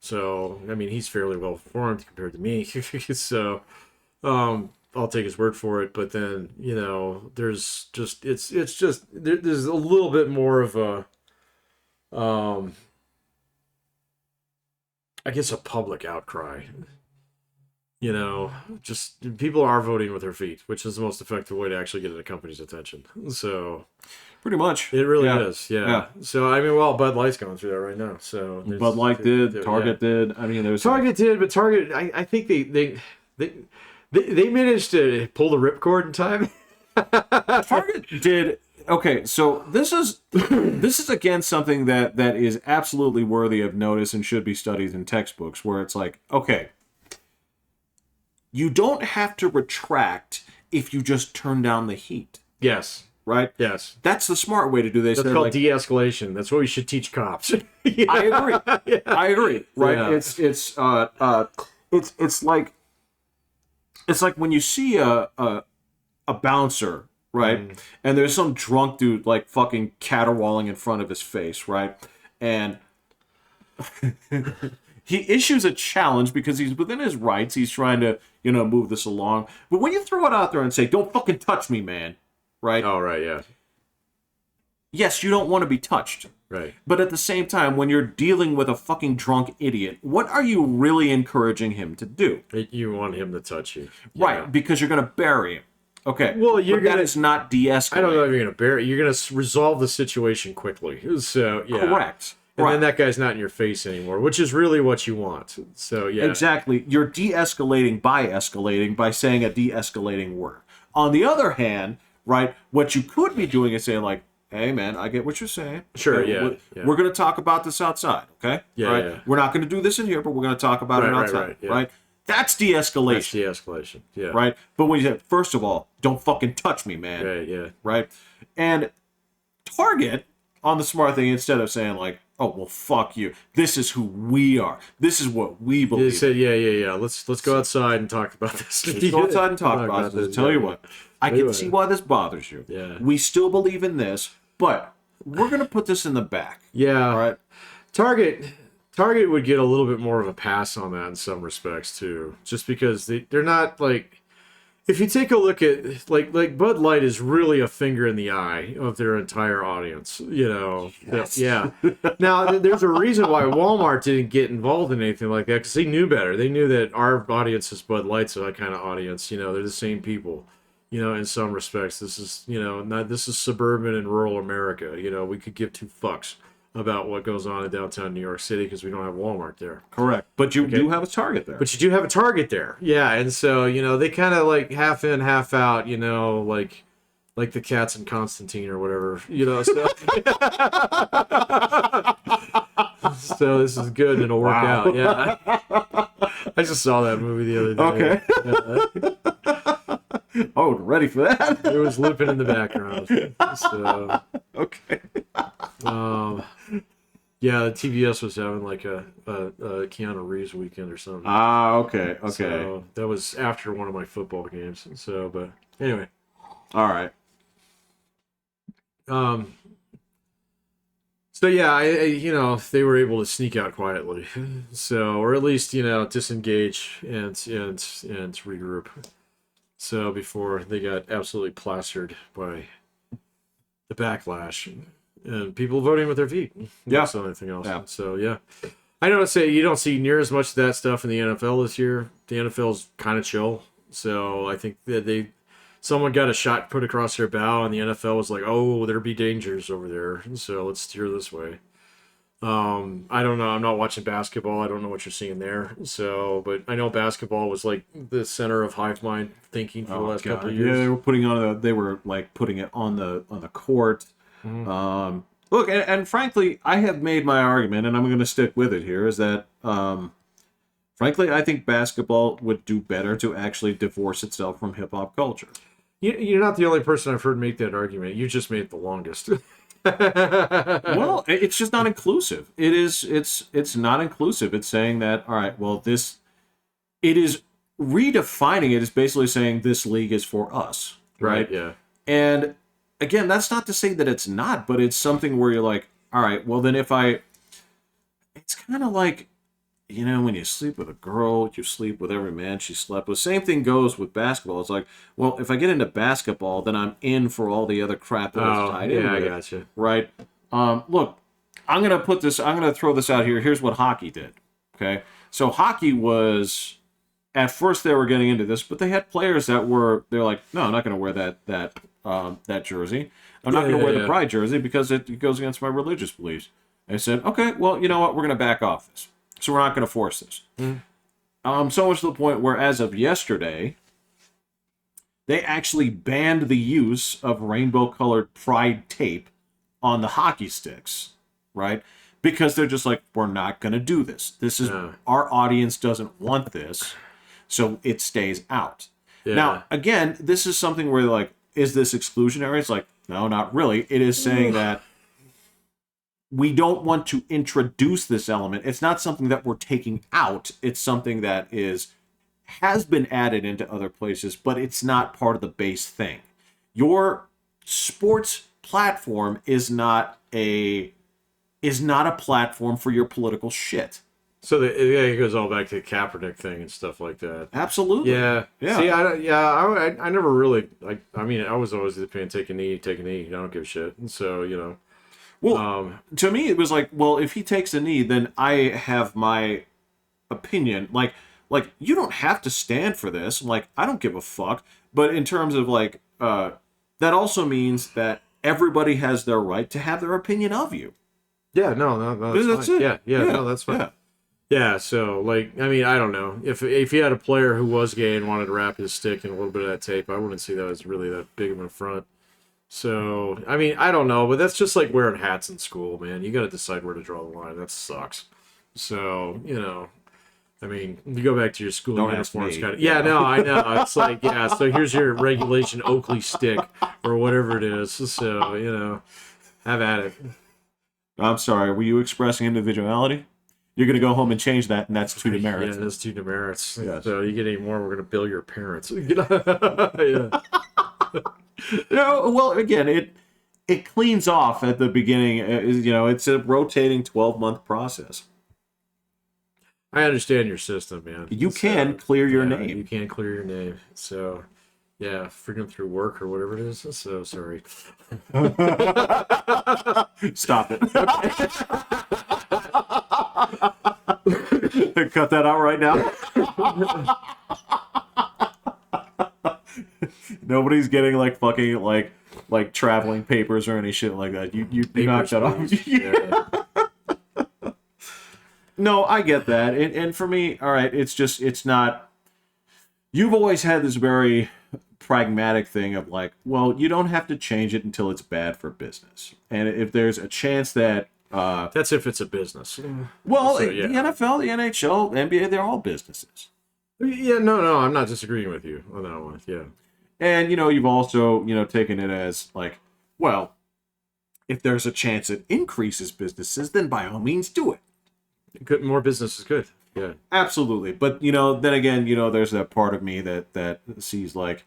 So, I mean, he's fairly well formed compared to me. So, I'll take his word for it. But then, there's just, there's a little bit more of a, I guess a public outcry. Just people are voting with their feet, which is the most effective way to actually get a company's attention. So, pretty much, it really is. Yeah. So I mean, Bud Light's going through that right now. So Bud Light did, Target did. I mean, there was Target did, but Target, I think they managed to pull the ripcord in time. Target did. Okay, so this is again something that is absolutely worthy of notice and should be studied in textbooks, where it's like, okay, you don't have to retract if you just turn down the heat. Yes. Right? Yes. That's the smart way to do this. That's called de-escalation. That's what we should teach cops. I agree. Yeah. I agree. Right? Yeah. It's like when you see a bouncer, right? And there's some drunk dude fucking caterwauling in front of his face, right? And he issues a challenge because he's within his rights. He's trying to, move this along. But when you throw it out there and say, "Don't fucking touch me, man," right? Oh, right, yeah. Yes, you don't want to be touched, Right. But at the same time, when you're dealing with a fucking drunk idiot, what are you really encouraging him to do? You want him to touch you. Right, because you're going to bury him. Okay. Well, that is not de-escalating. I don't know if you're going to bury. You're going to resolve the situation quickly. So yeah. Correct. And then that guy's not in your face anymore, which is really what you want. So yeah. Exactly. You're de-escalating by saying a de-escalating word. On the other hand, right, what you could be doing is saying like, hey man, I get what you're saying. Sure, okay, we're going to talk about this outside, okay? Yeah, right? yeah. We're not going to do this in here, but we're going to talk about it outside, right? That's de-escalation. That's de-escalation, yeah. Right? But when you say, first of all, don't fucking touch me, man. Right, yeah. Right? And target on the smart thing instead of saying like, oh, well, fuck you. This is who we are. This is what we believe. They said, yeah. Let's go outside and talk about this. Let's go outside and talk about this. Tell you what, I can see why this bothers you. Yeah. We still believe in this, but we're going to put this in the back. Yeah. All right? Target would get a little bit more of a pass on that in some respects, too. Just because they're not, like... If you take a look at, like Bud Light is really a finger in the eye of their entire audience, you know. Yes. Yeah. Now, there's a reason why Walmart didn't get involved in anything like that, because they knew better. They knew that our audience is Bud Light's that kind of audience. You know, they're the same people, you know, in some respects. This is, you know, this is suburban and rural America. You know, we could give two fucks about what goes on in downtown New York City because we don't have Walmart there. Correct. But you do have a Target there. But you do have a Target there. Yeah, and so, you know, they kind of like half in, half out, you know, like the cats in Constantine or whatever, you know. So, so this is good and it'll work out. Yeah. I just saw that movie the other day. Okay. Oh, ready for that? It was looping in the background. So, okay. Yeah, the TBS was having like a Keanu Reeves weekend or something. Ah, okay. So that was after one of my football games. So, but anyway. All right. So yeah, I you know, they were able to sneak out quietly. So, or at least, you know, disengage and regroup. So before they got absolutely plastered by the backlash and people voting with their feet. Yeah. So anything else. Yeah. So yeah. I don't say you don't see near as much of that stuff in the NFL this year. The NFL's kind of chill. So I think that someone got a shot put across their bow and the NFL was like, oh, there be dangers over there. So let's steer this way. I don't know. I'm not watching basketball. I don't know what you're seeing there. So, but I know basketball was like the center of hive mind thinking for the last couple of years. Yeah, they were putting it on the court. Mm-hmm. Look, and frankly, I have made my argument, and I'm going to stick with it here, is that, frankly, I think basketball would do better to actually divorce itself from hip-hop culture. You're not the only person I've heard make that argument. You just made it the longest. Well, it's just not inclusive. It's not inclusive. It's saying that, all right, well, it is redefining it is basically saying this league is for us, right? Yeah. And again, that's not to say that it's not, but it's something where you're like, all right, well then it's kind of like, you know, when you sleep with a girl, you sleep with every man she slept with. Same thing goes with basketball. It's like, well, if I get into basketball, then I'm in for all the other crap that is tied in with it. I gotcha. Right? Look, I'm going to throw this out here. Here's what hockey did. Okay? So hockey was, at first they were getting into this, but they had players they're like, no, I'm not going to wear that jersey. I'm not going to wear the Pride jersey because it goes against my religious beliefs. And I said, okay, well, you know what? We're going to back off this. So we're not going to force this. So much to the point where, as of yesterday, they actually banned the use of rainbow-colored Pride tape on the hockey sticks, right? Because they're just like, we're not going to do this. This is our audience doesn't want this, so it stays out. Yeah. Now, again, this is something where like, is this exclusionary? It's like, no, not really. It is saying that we don't want to introduce this element. It's not something that we're taking out. It's something that has been added into other places, but it's not part of the base thing. Your sports platform is not a platform for your political shit. So it goes all back to the Kaepernick thing and stuff like that. Absolutely. Yeah. See, I never really I mean, I was always the fan take a knee. I don't give a shit. And so, you know. Well, to me, it was like, well, if he takes a knee, then I have my opinion. Like you don't have to stand for this. Like, I don't give a fuck. But in terms of like, that also means that everybody has their right to have their opinion of you. Yeah, no, that's fine. It. Yeah, no, that's fine. Yeah. Yeah, so like, I mean, I don't know if you had a player who was gay and wanted to wrap his stick in a little bit of that tape, I wouldn't see that as really that big of an affront. So, I mean, I don't know, but that's just like wearing hats in school, man. You got to decide where to draw the line. That sucks. So, I mean, you go back to your school uniforms, kind of. Yeah, no, I know. It's like, yeah. So here's your regulation Oakley stick or whatever it is. So, have at it. I'm sorry. Were you expressing individuality? You're going to go home and change that, and that's 2 demerits. Yeah, that's 2 demerits. Yes. So you get any more, we're going to bill your parents. Yeah. Well, again, it cleans off at the beginning. It's a rotating 12-month process. I understand your system, man. You can clear your name. You can clear your name. So, yeah, freedom through work or whatever it is. So sorry. Stop it. Cut that out right now. Nobody's getting like fucking like traveling papers or any shit like that. You knock that off. Yeah. No, I get that. And for me, all right, it's not. You've always had this very pragmatic thing of like, well, you don't have to change it until it's bad for business. And if there's a chance that that's if it's a business. Well, so, yeah. The NFL, the NHL, NBA, they're all businesses. Yeah, no, I'm not disagreeing with you on that one. Yeah. And, you've also, taken it as like, well, if there's a chance it increases businesses, then by all means do it. Good, more business is good. Yeah. Absolutely. But, then again, there's that part of me that sees like,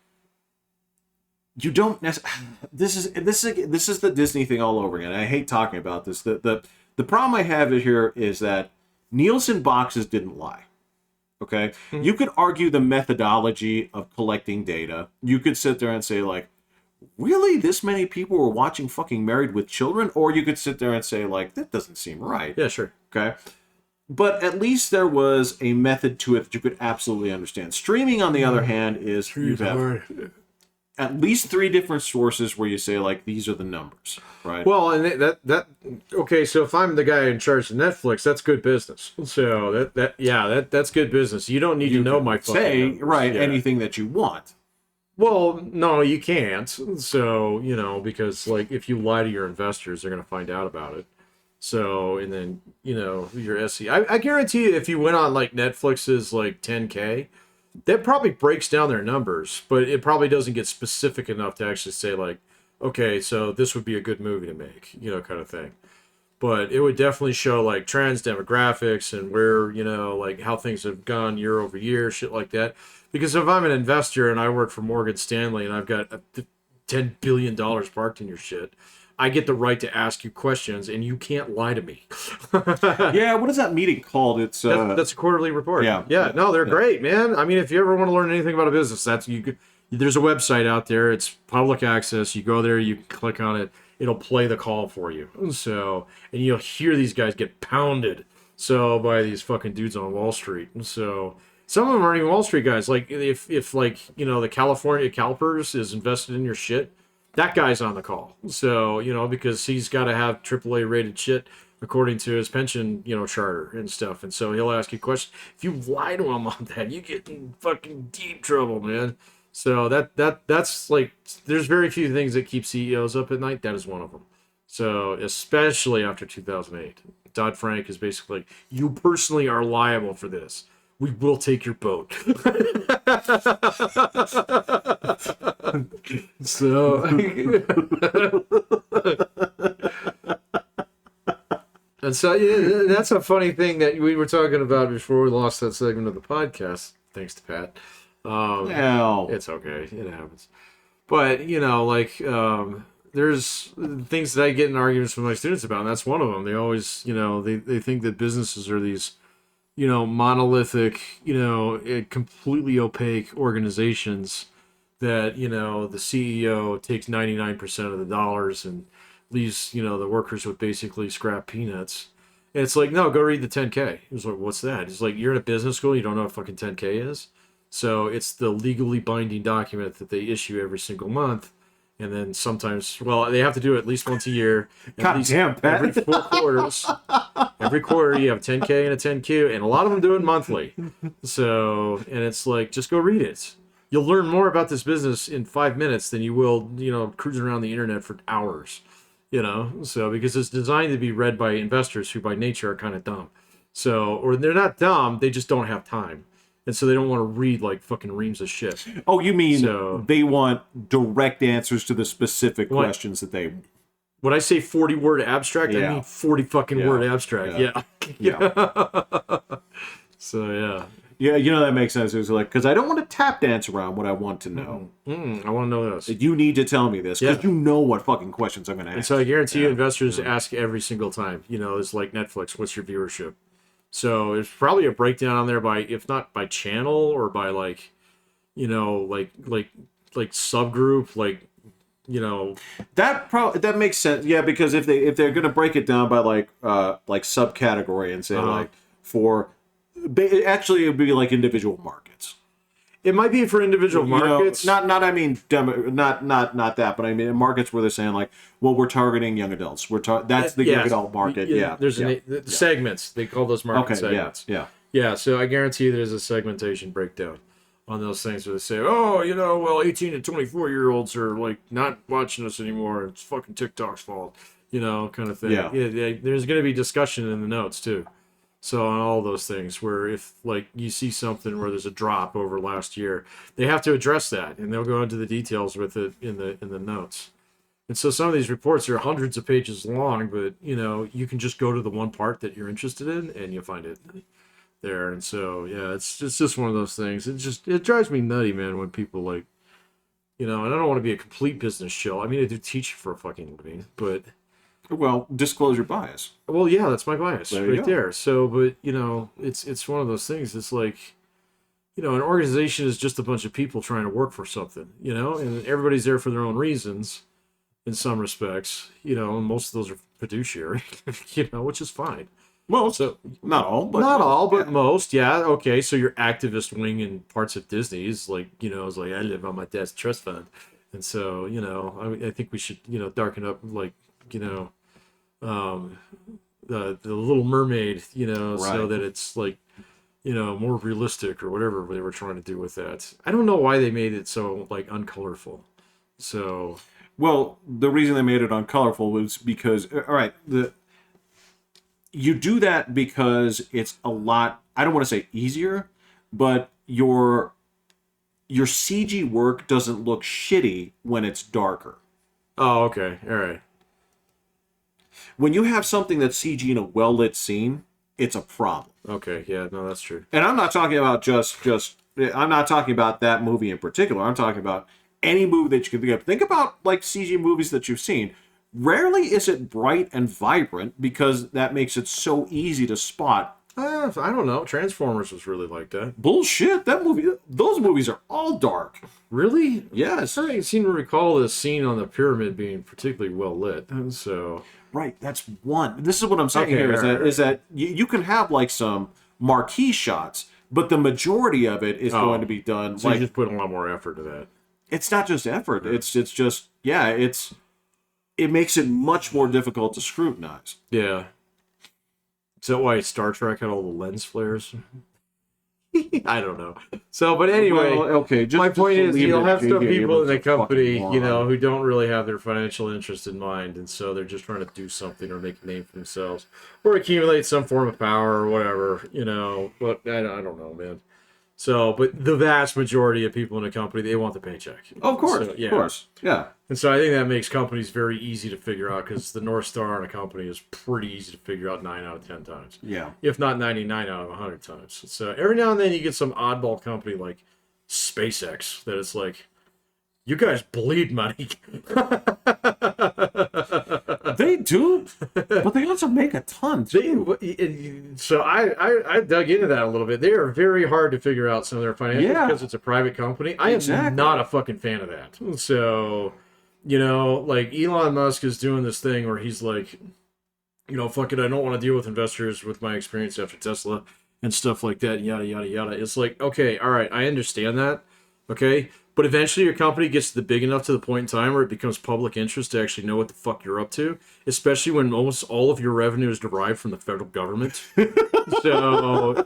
you don't necessarily. This is the Disney thing all over again. I hate talking about this. The problem I have here is that Nielsen boxes didn't lie. Okay, You could argue the methodology of collecting data. You could sit there and say like, really, this many people were watching fucking Married with Children, or you could sit there and say like, that doesn't seem right. Yeah, sure. Okay. But at least there was a method to it that you could absolutely understand. Streaming, on the other hand, is you have at least 3 different sources where you say like, these are the numbers, right? Well, and that okay. So if I'm the guy in charge of Netflix, that's good business. So that's good business. You don't need to know my fucking say numbers. Anything that you want. Well, no, you can't. So because like if you lie to your investors, they're gonna find out about it. So and then your SE. I guarantee you, if you went on like Netflix's like 10K. That probably breaks down their numbers, but it probably doesn't get specific enough to actually say like, okay, so this would be a good movie to make, kind of thing. But it would definitely show like trends, demographics, and where, like how things have gone year over year, shit like that. Because if I'm an investor and I work for Morgan Stanley and I've got $10 billion parked in your shit, I get the right to ask you questions, and you can't lie to me. Yeah, what is that meeting called? It's that's a quarterly report. Yeah. No, they're great, man. I mean, if you ever want to learn anything about a business, there's a website out there. It's public access. You go there, you click on it, it'll play the call for you. So, and you'll hear these guys get pounded by these fucking dudes on Wall Street. So, some of them aren't even Wall Street guys. Like if like the California CalPERS is invested in your shit. That guy's on the call. So, because he's got to have AAA rated shit according to his pension, charter and stuff. And so he'll ask you questions. If you lie to him on that, you get in fucking deep trouble, man. So that's like, there's very few things that keep CEOs up at night. That is one of them. So, especially after 2008, Dodd-Frank is basically like, you personally are liable for this. We will take your boat. So, and so that's a funny thing that we were talking about before we lost that segment of the podcast. Thanks to Pat. It's okay. It happens. But there's things that I get in arguments with my students about, and that's one of them. They always, they think that businesses are these monolithic, completely opaque organizations that, the CEO takes 99% of the dollars and leaves, the workers with basically scrap peanuts. And it's like, no, go read the 10K. He was like, what's that? He's like, you're in a business school, you don't know what fucking 10K is? So it's the legally binding document that they issue every single month. And then sometimes, they have to do it at least once a year. God damn, Pat. Every 4 quarters. Every quarter you have a 10K and a 10Q, and a lot of them do it monthly. So, and it's like, just go read it. You'll learn more about this business in 5 minutes than you will, cruising around the internet for hours. So because it's designed to be read by investors who by nature are kind of dumb. So, or they're not dumb, they just don't have time. And so they don't want to read like fucking reams of shit. Oh, you mean they want direct answers to the specific questions that they... When I say 40-word abstract, I mean 40 fucking word abstract. Yeah. So, yeah. Yeah, that makes sense. It was like, because I don't want to tap dance around what I want to know. I want to know this. You need to tell me this, because you know what fucking questions I'm going to ask. And so I guarantee you investors ask every single time. It's like Netflix, what's your viewership? So there's probably a breakdown on there by, if not by channel or by like subgroup, that makes sense. Yeah, because if they're going to break it down by like subcategory and say actually it would be like individual markets. It might be for individual markets. Not that, but I mean markets where they're saying like, well, we're targeting young adults. That's the young adult market. There's segments. They call those market segments. Yeah. So I guarantee you there's a segmentation breakdown on those things where they say, 18 to 24-year-olds are like not watching us anymore. It's fucking TikTok's fault, kind of thing. Yeah. There's going to be discussion in the notes too. So on all those things where if like you see something where there's a drop over last year, they have to address that and they'll go into the details with it in the notes. And so some of these reports are hundreds of pages long, but you can just go to the one part that you're interested in and you'll find it there. And so it's just one of those things. It drives me nutty, man, when people like, and I don't want to be a complete business shill. I mean, I do teach for a fucking living, but. Well, disclose your bias. Well, yeah, that's my bias right there. So, but it's one of those things. It's like, an organization is just a bunch of people trying to work for something, and everybody's there for their own reasons, in some respects, and most of those are fiduciary, which is fine. Well, so not all, but most, yeah. Okay, so your activist wing in parts of Disney is like, it's like I live on my dad's trust fund, and so I think we should darken up like the Little Mermaid, so that it's like, more realistic or whatever they were trying to do with that. I don't know why they made it so like uncolorful. So, well, the reason they made it uncolorful was because, you do that because it's a lot, I don't want to say easier, but your CG work doesn't look shitty when it's darker. Oh, okay. All right. When you have something that's CG in a well-lit scene, it's a problem. Okay, yeah, no, that's true. And I'm not talking about I'm not talking about that movie in particular. I'm talking about any movie that you can think of. Think about, like, CG movies that you've seen. Rarely is it bright and vibrant because that makes it so easy to spot. I don't know. Transformers was really like that. Bullshit. Those movies are all dark. Really? Yes. I seem to recall this scene on the pyramid being particularly well lit. So... Right, that's one. This is what I'm saying here, is that you can have like some marquee shots, but the majority of it is going to be done. So you just put a lot more effort to that. It's not just effort. Yeah. It's just it makes it much more difficult to scrutinize. Yeah. Is that why Star Trek had all the lens flares? I don't know. So, but anyway, my point is, you'll have some people in the company, who don't really have their financial interest in mind, and so they're just trying to do something or make a name for themselves, or accumulate some form of power or whatever, But I don't know, man. So, but the vast majority of people in a company, they want the paycheck. Of course, so, of course, yeah. And so I think that makes companies very easy to figure out because the North Star in a company is pretty easy to figure out 9 out of 10 times. Yeah. If not 99 out of 100 times. So every now and then you get some oddball company like SpaceX that it's like, you guys bleed money. They do, but they also make a ton too. So I dug into that a little bit. They are very hard to figure out some of their financials because it's a private company. I am not a fucking fan of that. So, You know, like Elon Musk is doing this thing where he's like, you know, fuck it, I don't want to deal with investors with my experience after Tesla and stuff like that, yada, yada, yada. It's like, okay, all right, I understand that, okay? But eventually your company gets big enough to the point in time where it becomes public interest to actually know what the fuck you're up to, especially when almost all of your revenue is derived from the federal government. So,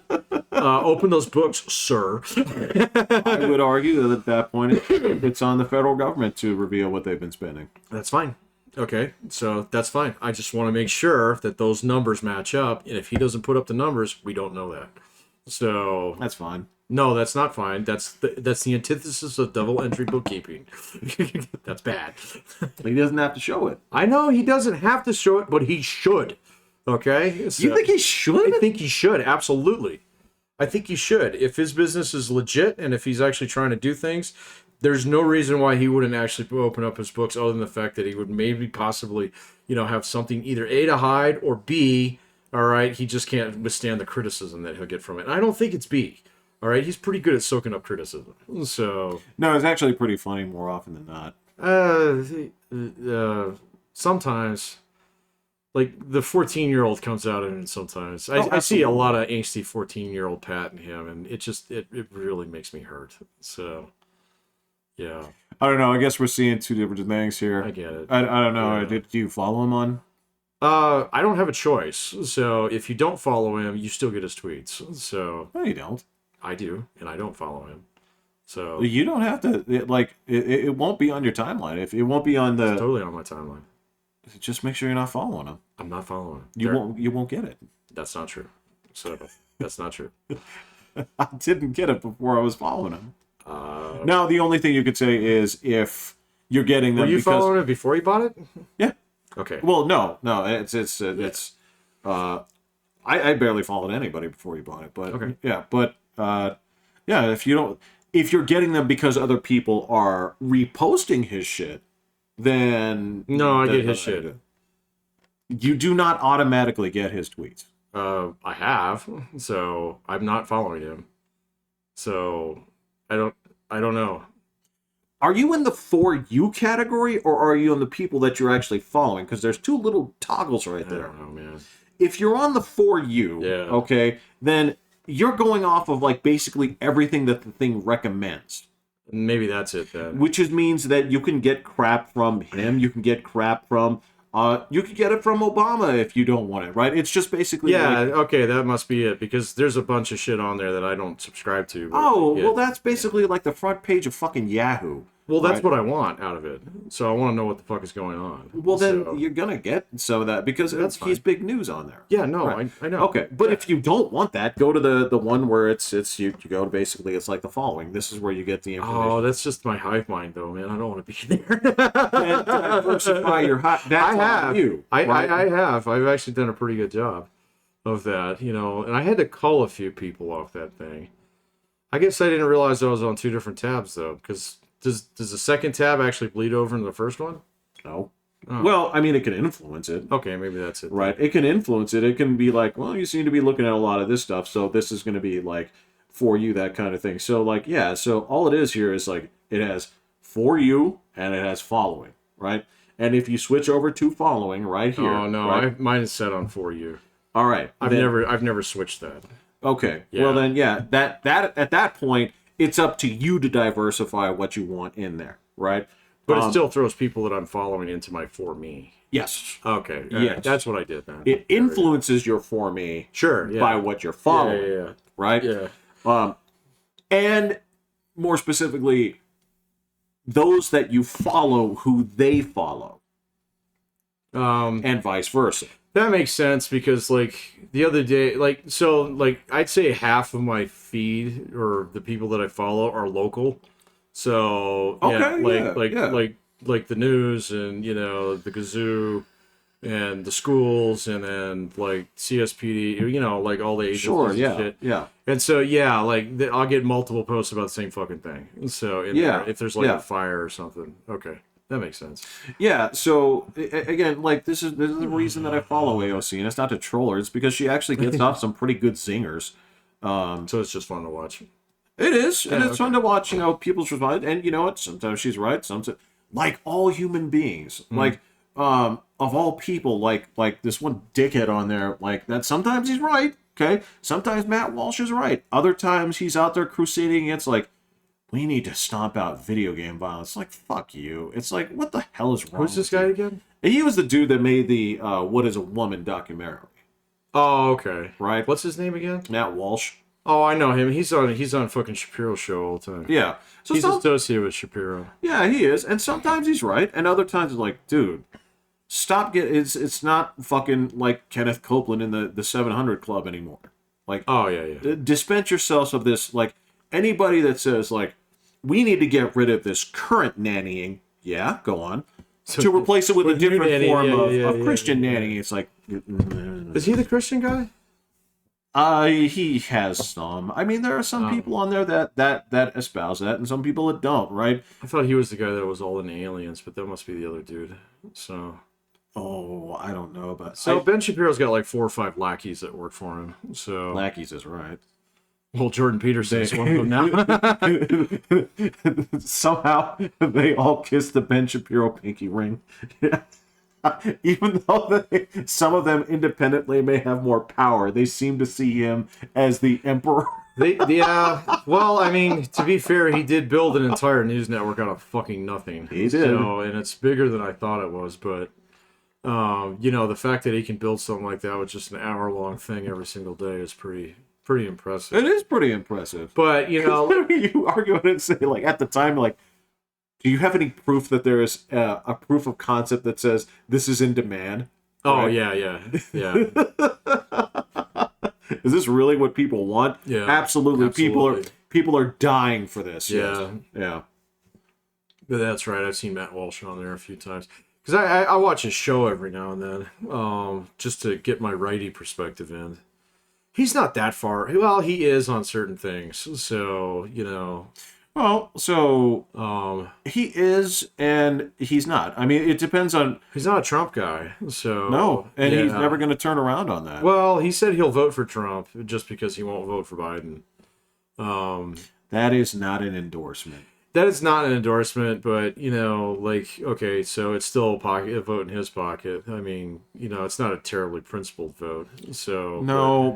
open those books, sir. I would argue that at that point, it's on the federal government to reveal what they've been spending. That's fine. Okay, so that's fine. I just want to make sure that those numbers match up, and if he doesn't put up the numbers, we don't know that. So that's fine. No, that's not fine. That's the antithesis of double entry bookkeeping. That's bad. He doesn't have to show it. I know he doesn't have to show it, but he should. Okay? So, you think he should? I think he should, absolutely. I think he should. If his business is legit and if he's actually trying to do things, there's no reason why he wouldn't actually open up his books other than the fact that he would maybe possibly, you know, have something either A, to hide, or B, all right, he just can't withstand the criticism that he'll get from it. And I don't think it's B. All right, he's pretty good at soaking up criticism. So no, it's actually pretty funny more often than not. Sometimes, like the 14-year-old comes out in it sometimes. I see a lot of angsty 14-year-old Pat in him, and it really makes me hurt. So yeah, I don't know. I guess we're seeing two different things here. I get it. I don't know. Yeah. Did you follow him on? I don't have a choice. So if you don't follow him, you still get his tweets. So No, you don't. I do, and I don't follow him. So You don't have to. It won't be on your timeline. If it won't be on the. it's totally on my timeline. Just make sure you're not following him. I'm not following him. You won't get it. That's not true. So that's not true. I didn't get it before I was following him. Now the only thing you could say is if you're getting them. Were you following it before you bought it? Yeah. Okay. Well, no. It's. I barely followed anybody before you bought it, but okay. Yeah, but yeah. If you're getting them because other people are reposting his shit, then no, I get his shit. You do not automatically get his tweets. I have, so I'm not following him. So I don't know. Are you in the For You category, or are you in the people that you're actually following? Because there's two little toggles right there. I don't know, man. If you're on the For You, okay, then you're going off of like basically everything that the thing recommends. Maybe that's it then. Which means that you can get crap from him. You can get crap from. You could get it from Obama if you don't want it, right? It's just basically. Yeah, okay, that must be it, because there's a bunch of shit on there that I don't subscribe to. Well, that's basically like the front page of fucking Yahoo. Well, that's what I want out of it. So I want to know what the fuck is going on. Well, then you're going to get some of that because he's big news on there. Yeah, no, right. I know. Okay, but if you don't want that, go to the one where it's you go to basically, it's like the following. This is where you get the information. Oh, that's just my hive mind, though, man. I don't want to be there. Diversify your that's I have. You, right? I have. I've actually done a pretty good job of that, you know, and I had to cull a few people off that thing. I guess I didn't realize I was on two different tabs, though, because does the second tab actually bleed over into the first one? No. Oh. Well, I mean, it can influence it. Okay, maybe that's it. Right. It can influence it. It can be like, well, you seem to be looking at a lot of this stuff, so this is going to be like For You, that kind of thing. So, like, yeah, so all it is here is like it has For You and it has Following, right? And if you switch over to Following right here. Oh, no, right? mine is set on For You. All right. I've never switched that. Okay. Yeah. Well, then, yeah, that at that point, it's up to you to diversify what you want in there, right? But it still throws people that I'm following into my For Me. Yes. Okay. Yes. That's what I did then. It influences your For Me by what you're following. Yeah. Right? Yeah. And more specifically, those that you follow who they follow. And vice versa. That makes sense because, like, the other day, I'd say half of my feed or the people that I follow are local. So, like the news and, you know, the Gazoo and the schools and then, like, CSPD, you know, like all the agencies and shit. Yeah. And so, yeah, like, I'll get multiple posts about the same fucking thing. So, if there's, like, a fire or something. Okay. That makes sense. Yeah, so again, like this is the reason that I follow AOC, and it's not to troll her; it's because she actually gets off some pretty good zingers. So it's just fun to watch. It is, and it's fun to watch. You know, people's response, and you know what? Sometimes she's right. Sometimes, like all human beings, like of all people, like this one dickhead on there, like that. Sometimes he's right, okay. Sometimes Matt Walsh is right. Other times he's out there crusading against like, we need to stomp out video game violence. Like, fuck you. It's like, what the hell is wrong? Who's this guy again? He was the dude that made the "What Is a Woman" documentary. Oh, okay. Right. What's his name again? Matt Walsh. Oh, I know him. He's on fucking Shapiro show all the time. Yeah. So he's associated with Shapiro. Yeah, he is. And sometimes he's right, and other times it's like, dude, stop it's not fucking like Kenneth Copeland in the 700 Club anymore. Like, oh yeah. Dispense yourselves of this. Like, anybody that says like, we need to get rid of this current nannying. Yeah, go on. So, to replace it with a different form of Christian nannying. It's like, is he the Christian guy? He has some. I mean, there are some people on there that espouse that, and some people that don't, right? I thought he was the guy that was all in aliens, but that must be the other dude. So, I don't know about. So Ben Shapiro's got like 4 or 5 lackeys that work for him. So lackeys is right. Well, Jordan Peterson's one of them now. Somehow they all kiss the Ben Shapiro pinky ring. Even though some of them independently may have more power, they seem to see him as the emperor. Well, I mean, to be fair, he did build an entire news network out of fucking nothing. He did. So, and it's bigger than I thought it was, but, the fact that he can build something like that with just an hour-long thing every single day is pretty impressive. It is pretty impressive. But, you argue it and say, like, at the time, like, do you have any proof that there is a proof of concept that says this is in demand? Oh, right? yeah. Is this really what people want? Yeah. Absolutely. People are dying for this. Yeah. Yes. Yeah. But that's right. I've seen Matt Walsh on there a few times. Because I watch his show every now and then, just to get my righty perspective in. He's not that far. Well, he is on certain things. So, Well, so he is and he's not. I mean, it depends on. He's not a Trump guy, so no, and he's never going to turn around on that. Well, he said he'll vote for Trump just because he won't vote for Biden. That is not an endorsement. That is not an endorsement, but okay, so it's still a vote in his pocket. I mean, it's not a terribly principled vote. So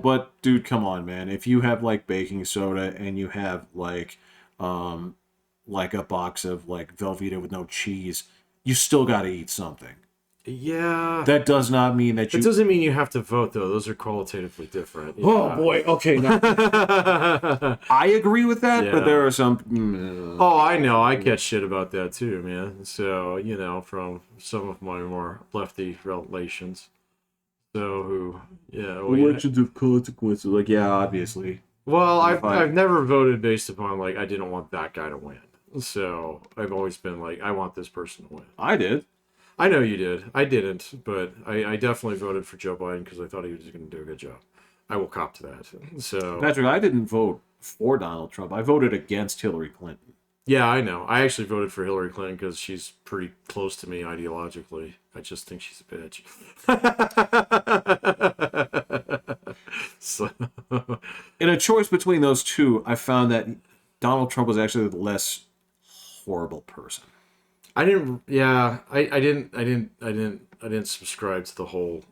but dude, come on, man. If you have like baking soda and you have like a box of like Velveeta with no cheese, you still got to eat something. Yeah. That does not mean that you... It doesn't mean you have to vote, though. Those are qualitatively different. Oh, boy. Okay. Now, I agree with that, but there are some... Oh, I know. I catch shit about that, too, man. So, from some of my more lefty relations. So, Elections of consequences. Like, yeah, obviously. Well, I've never voted based upon, like, I didn't want that guy to win. So, I've always been like, I want this person to win. I did. I know you did. I didn't, but I definitely voted for Joe Biden because I thought he was going to do a good job. I will cop to that. So, Patrick, I didn't vote for Donald Trump. I voted against Hillary Clinton. Yeah, I know. I actually voted for Hillary Clinton because she's pretty close to me ideologically. I just think she's a bitch. So, in a choice between those two, I found that Donald Trump was actually the less horrible person. I didn't subscribe to the whole,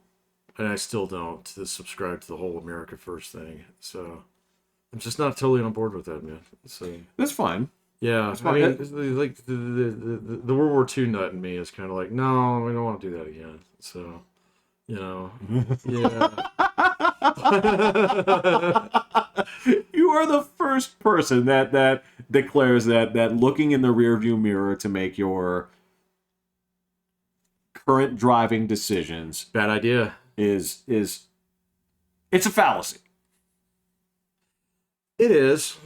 and I still don't, to subscribe to the whole America First thing. So I'm just not totally on board with that, man. So that's fine. Yeah, I mean, like the World War II nut in me is kind of like, no, we don't want to do that again. So, yeah. You are the first person that declares that looking in the rearview mirror to make your current driving decisions bad idea is it's a fallacy. It is.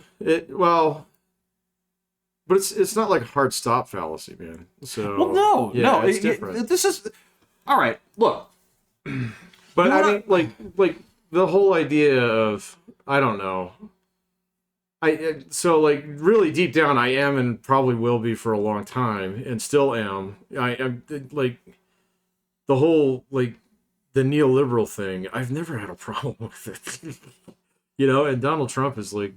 But it's not like a hard stop fallacy, man. So no, it's different. This is all right. Look, but I mean, like the whole idea of I don't know. So like really deep down, I am and probably will be for a long time, and still am. I'm like the whole like the neoliberal thing. I've never had a problem with it, And Donald Trump is like.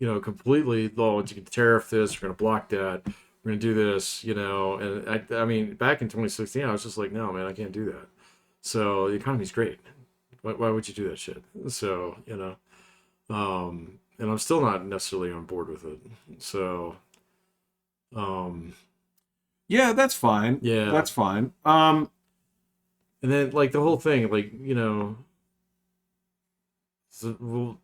Completely, you can tariff this, we're going to block that, We're gonna do this, and I mean, back in 2016, I was just like, no, man, I can't do that. So the economy's great. Why would you do that shit? So, and I'm still not necessarily on board with it. So, yeah, that's fine. yeah, that's fine. And then like the whole thing, like well,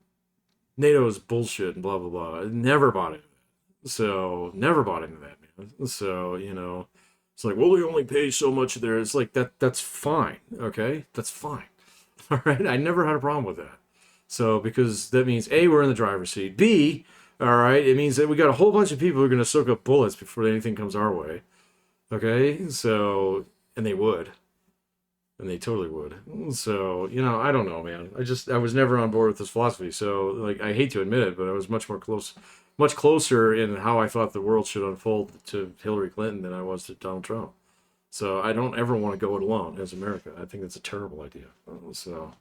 NATO is bullshit and blah blah blah. I never bought into that. So never bought into that, man. So it's like, well, we only pay so much there. It's like that's fine, okay, that's fine. All right, I never had a problem with that. So because that means A, we're in the driver's seat. B, all right, it means that we got a whole bunch of people who are going to soak up bullets before anything comes our way. Okay, so and they would. And they totally would. So, I don't know, man. I was never on board with this philosophy. So, like, I hate to admit it, but I was much closer in how I thought the world should unfold to Hillary Clinton than I was to Donald Trump. So, I don't ever want to go it alone as America. I think that's a terrible idea. So,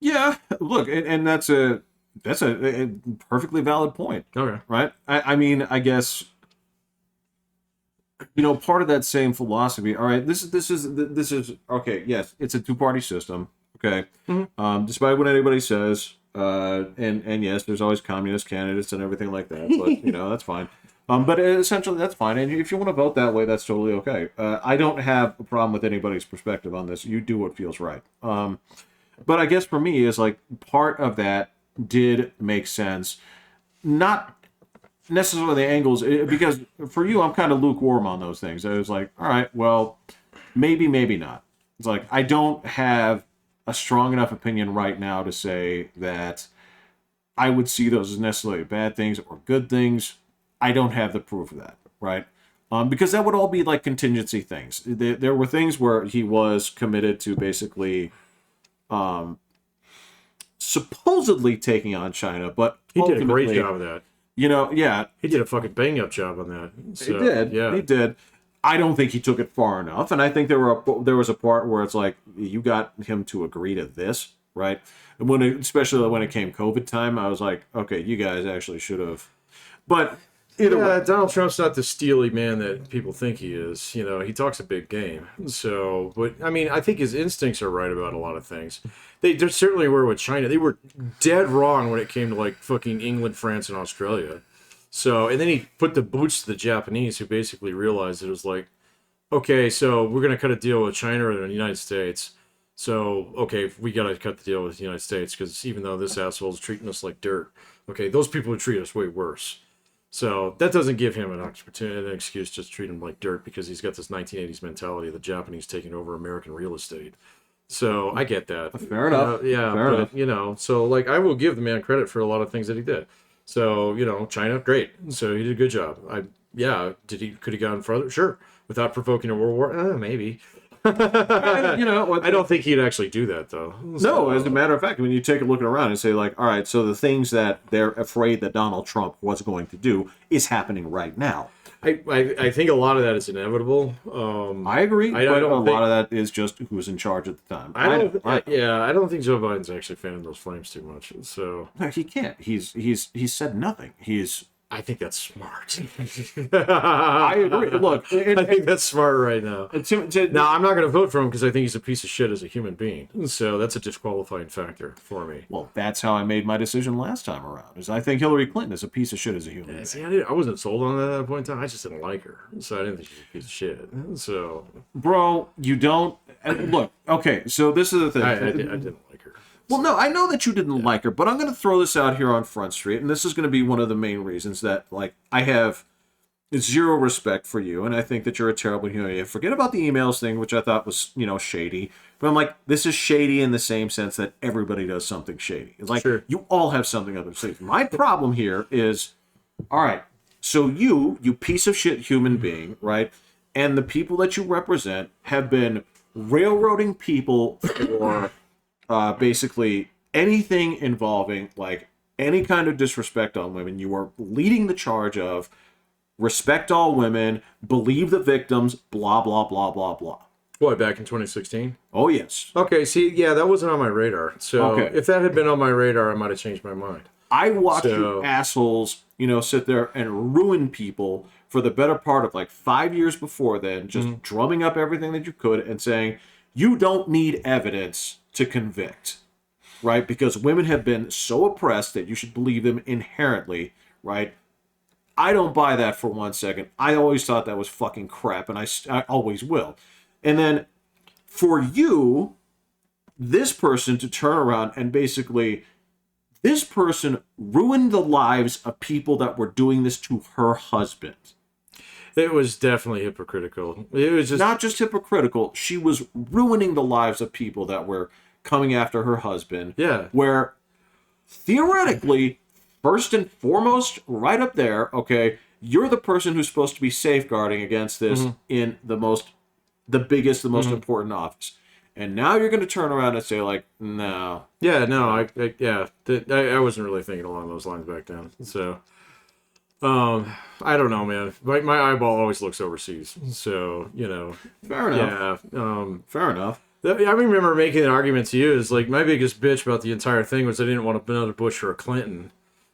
yeah, look, and that's a perfectly valid point. Okay. Right? I mean, I guess, part of that same philosophy. All right, this is okay. Yes, it's a two-party system. Okay, despite what anybody says, and yes, there's always communist candidates and everything like that. But that's fine. But essentially, that's fine. And if you want to vote that way, that's totally okay. I don't have a problem with anybody's perspective on this. You do what feels right. But I guess for me, is like part of that did make sense. Not necessarily the angles, because for you, I'm kind of lukewarm on those things. I was like, all right, well, maybe not. It's like, I don't have a strong enough opinion right now to say that I would see those as necessarily bad things or good things. I don't have the proof of that, right? Because that would all be like contingency things. There were things where he was committed to basically supposedly taking on China, but he did a great job of that. Yeah. He did a fucking bang-up job on that. So, he did. Yeah. He did. I don't think he took it far enough. And I think there was a part where it's like, you got him to agree to this, right? And especially when it came COVID time, I was like, okay, you guys actually should have. But either way. Donald Trump's not the steely man that people think he is. He talks a big game. So, but I mean, I think his instincts are right about a lot of things. They certainly were with China. They were dead wrong when it came to like fucking England, France, and Australia. So, and then he put the boots to the Japanese, who basically realized it was like, okay, so we're gonna cut a deal with China or the United States. So, okay, we gotta cut the deal with the United States because even though this asshole is treating us like dirt, okay, those people would treat us way worse. So that doesn't give him an excuse just to treat him like dirt because he's got this 1980s mentality of the Japanese taking over American real estate. So I get that. Fair enough. Fair enough. So like I will give the man credit for a lot of things that he did. So, China, great. So he did a good job. Could he gone further? Sure. Without provoking a world war? Maybe. I don't think he'd actually do that, though. No, as a matter of fact, when you take a look around and say, like, all right, so the things that they're afraid that Donald Trump was going to do is happening right now. I think a lot of that is inevitable. I agree. I don't think a lot of that is just who's in charge at the time. I don't think Joe Biden's actually fanning those flames too much. So no, he can't. He's said nothing. I think that's smart. I agree. Look, I think that's smart right now. Now, I'm not going to vote for him because I think he's a piece of shit as a human being. So that's a disqualifying factor for me. Well, that's how I made my decision last time around. Is I think Hillary Clinton is a piece of shit as a human being. See, I wasn't sold on that at that point in time. I just didn't like her. So I didn't think she was a piece of shit. So, bro, you don't... Look, okay, so this is the thing. I didn't like her. Well, no, I know that you didn't like her, but I'm going to throw this out here on Front Street, and this is going to be one of the main reasons that, like, I have zero respect for you, and I think that you're a terrible human being. Forget about the emails thing, which I thought was, shady. But I'm like, this is shady in the same sense that everybody does something shady. It's like, sure. You all have something up their sleeve. My problem here is, all right, so you piece of shit human being, right, and the people that you represent have been railroading people for... basically anything involving like any kind of disrespect on women. You are leading the charge of respect all women, believe the victims, blah, blah, blah, blah, blah. What, back in 2016? Oh, yes. Okay, see, yeah, that wasn't on my radar. So if that had been on my radar, I might have changed my mind. I watched you assholes, sit there and ruin people for the better part of like 5 years before then, just drumming up everything that you could and saying, you don't need evidence to convict, right? Because women have been so oppressed that you should believe them inherently, right? I don't buy that for 1 second. I always thought that was fucking crap, and I always will. And then for you, this person to turn around and basically, this person ruined the lives of people that were doing this to her husband. It was definitely hypocritical. It was just not just hypocritical. She was ruining the lives of people that were coming after her husband. Yeah. Where theoretically, first and foremost, right up there, okay, you're the person who's supposed to be safeguarding against this in the biggest, the most important office. And now you're going to turn around and say, like, no. Yeah, no, I wasn't really thinking along those lines back then. So, I don't know, man. My eyeball always looks overseas. So, Fair enough. Yeah. Fair enough. I remember making an argument to you is like, my biggest bitch about the entire thing was I didn't want another Bush or a Clinton.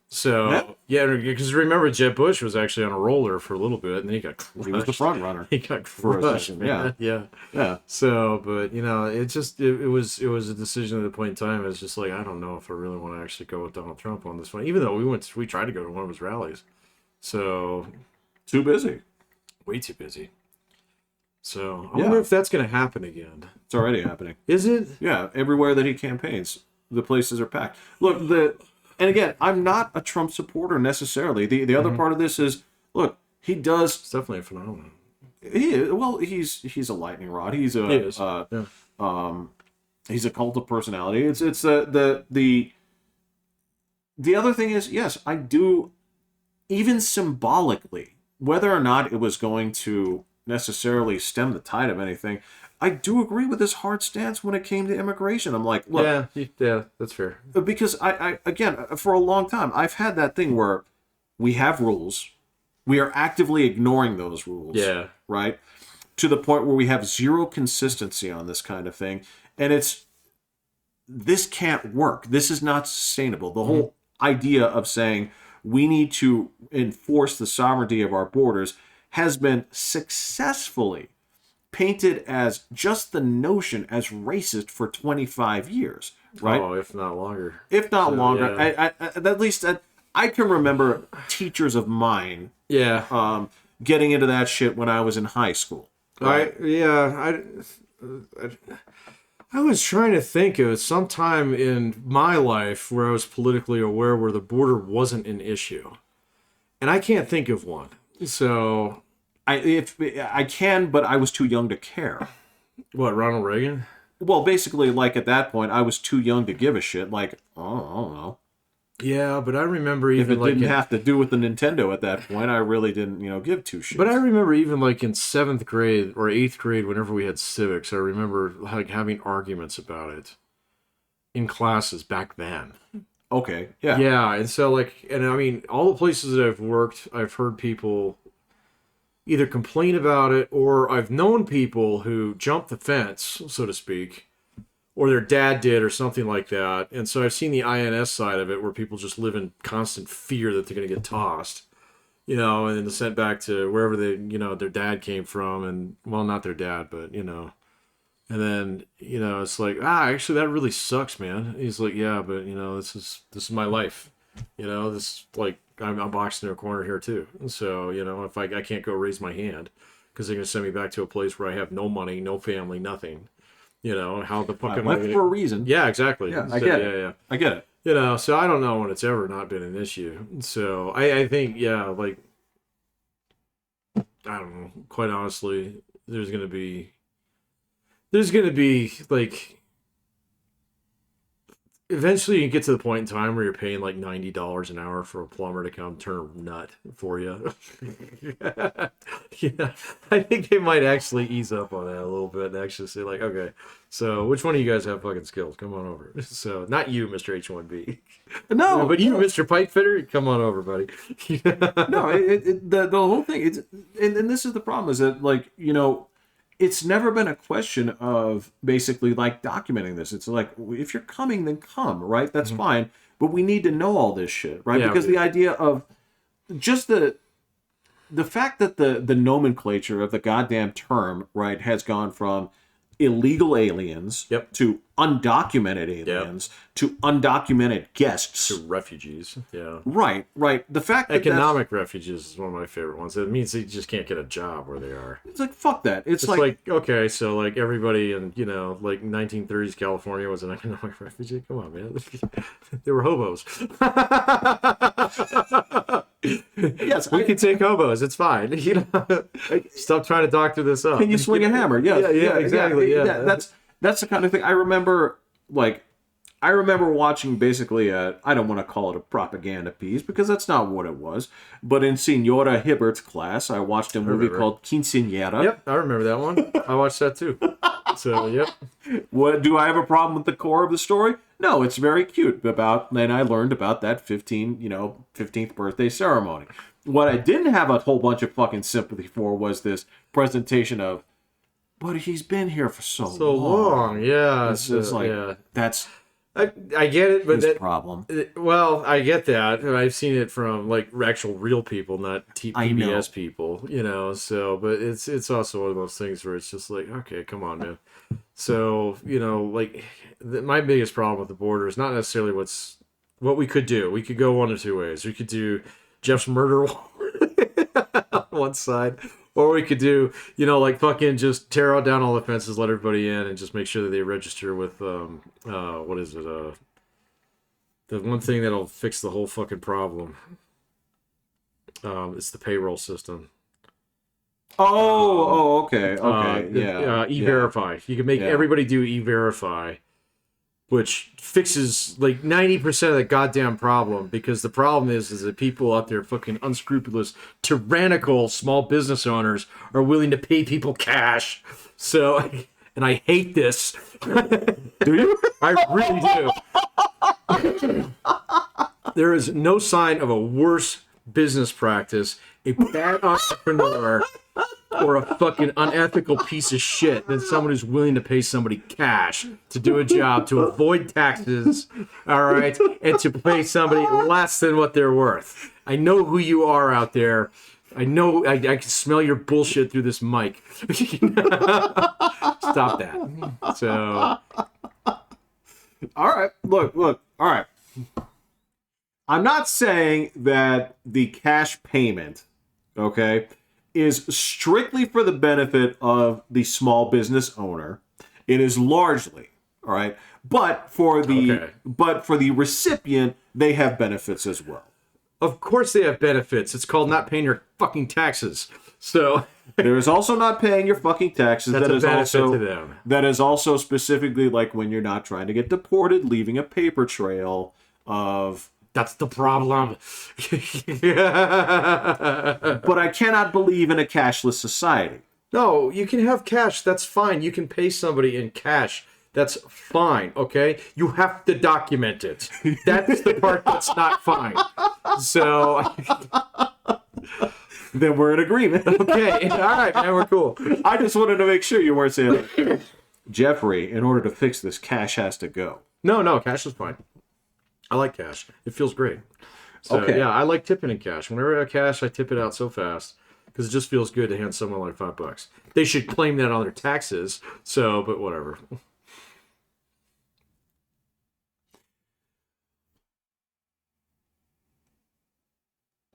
So, because remember, Jeb Bush was actually on a roller for a little bit, and then he got crushed. He was the front runner. He got crushed. Yeah. So, but, it was a decision at a point in time. It's just like, I don't know if I really want to actually go with Donald Trump on this one, even though we tried to go to one of his rallies. So, too busy. Way too busy. So, I wonder if that's going to happen again. It's already happening. Is it? Yeah, everywhere that he campaigns, the places are packed. Look, and again, I'm not a Trump supporter necessarily. The other part of this is, look, he does. It's definitely a phenomenon. He's a lightning rod. He's he's a cult of personality. It's the other thing is, yes, I do, even symbolically, whether or not it was going to necessarily stem the tide of anything, I do agree with his hard stance when it came to immigration. I'm like, look. Yeah, that's fair. Because I again, for a long time, I've had that thing where we have rules. We are actively ignoring those rules. Yeah. Right? To the point where we have zero consistency on this kind of thing. And this can't work. This is not sustainable. The whole idea of saying we need to enforce the sovereignty of our borders has been successfully painted as just the notion as racist for 25 years, right? Oh, if not longer. If not longer. Yeah. At least I can remember teachers of mine getting into that shit when I was in high school. Right? I was trying to think of some time in my life where I was politically aware where the border wasn't an issue. And I can't think of one. So I can, but I was too young to care. What, Ronald Reagan? Well, basically, like at that point, I was too young to give a shit. Like, I don't know. Yeah, but I remember even if it didn't have to do with the Nintendo at that point, I really didn't, give two shits. But I remember even like in 7th grade or 8th grade, whenever we had civics, I remember like having arguments about it in classes back then. Okay, yeah. Yeah, and so all the places that I've worked, I've heard people either complain about it or I've known people who jumped the fence, so to speak, or their dad did or something like that. And so I've seen the INS side of it where people just live in constant fear that they're going to get tossed, and then sent back to wherever their dad came from. And, well, not their dad, but, and then, it's like, actually that really sucks, man. And he's like, yeah, but, this is my life. This, like, I'm boxed in a corner here too. So, if I can't go raise my hand because they're going to send me back to a place where I have no money, no family, nothing. How the fuck am I left for a reason? Yeah, exactly. Yeah, I get it. Yeah. I get it. So I don't know when it's ever not been an issue. So I think, I don't know. Quite honestly, there's gonna be like, eventually you get to the point in time where you're paying like $90 an hour for a plumber to come turn a nut for you. I think they might actually ease up on that a little bit and actually say like, okay, so which one of you guys have fucking skills? Come on over. So not you, Mr. H1B. No, but you, Mr. Pipe Fitter, come on over, buddy. No, the whole thing. And this is the problem is that, like, it's never been a question of basically like documenting this. It's like, if you're coming, then come, right? That's fine. But we need to know all this shit, right? Yeah, because the idea of just the fact that the nomenclature of the goddamn term, right, has gone from illegal aliens to undocumented aliens to undocumented guests to refugees. Yeah. Right. The fact that economic refugees is one of my favorite ones. It means they just can't get a job where they are. It's like, fuck that. It's like okay, so like everybody in, like 1930s California was an economic refugee. Come on, man. They were hobos. Yes, we can take hobos. It's fine. Stop trying to doctor this up. Can you swing a hammer? Yes. Yeah, exactly. Yeah. That's the kind of thing I remember. I remember watching basically I don't want to call it a propaganda piece because that's not what it was. But in Senora Hibbert's class, I watched a movie called Quinceañera. Yep, I remember that one. I watched that too. So, yep. What do I have a problem with the core of the story? No, it's very cute. And I learned about that 15th birthday ceremony. What I didn't have a whole bunch of fucking sympathy for was this presentation of, but he's been here for so long. Yeah. It's like, that's... I get it, but that problem. Well, I get that. I've seen it from like actual real people, not PBS people. So, but it's also one of those things where it's just like, okay, come on, man. So my biggest problem with the border is not necessarily what we could do. We could go one of two ways. We could do Jeff's murder on one side. Or we could do, fucking just tear out down all the fences, let everybody in, and just make sure that they register with, what is it? The one thing that'll fix the whole fucking problem. It's the payroll system. Okay. E-Verify. You can make everybody do E-Verify, which fixes like 90% of the goddamn problem, because the problem is that people out there, fucking unscrupulous, tyrannical small business owners, are willing to pay people cash. So, and I hate this. Do you? I really do. There is no sign of a worse business practice, a bad entrepreneur, or a fucking unethical piece of shit than someone who's willing to pay somebody cash to do a job, to avoid taxes, all right, and to pay somebody less than what they're worth. I know who you are out there. I know I can smell your bullshit through this mic. Stop that. So, all right, look, all right. I'm not saying that the cash payment, okay, is strictly for the benefit of the small business owner. It is largely, all right, but for the recipient, they have benefits as well. Of course they have benefits. It's called not paying your fucking taxes. So there is also not paying your fucking taxes. That's a benefit to them. That is also specifically like when you're not trying to get deported, leaving a paper trail of... That's the problem. But I cannot believe in a cashless society. No, you can have cash. That's fine. You can pay somebody in cash. That's fine, okay? You have to document it. That's the part that's not fine. So... Then we're in agreement. Okay, all right, man, we're cool. I just wanted to make sure you weren't saying, Jeffrey, in order to fix this, cash has to go. No, cash is fine. I like cash. It feels great. So, okay. Yeah, I like tipping in cash. Whenever I have cash, I tip it out so fast because it just feels good to hand someone like $5. They should claim that on their taxes. So, but whatever.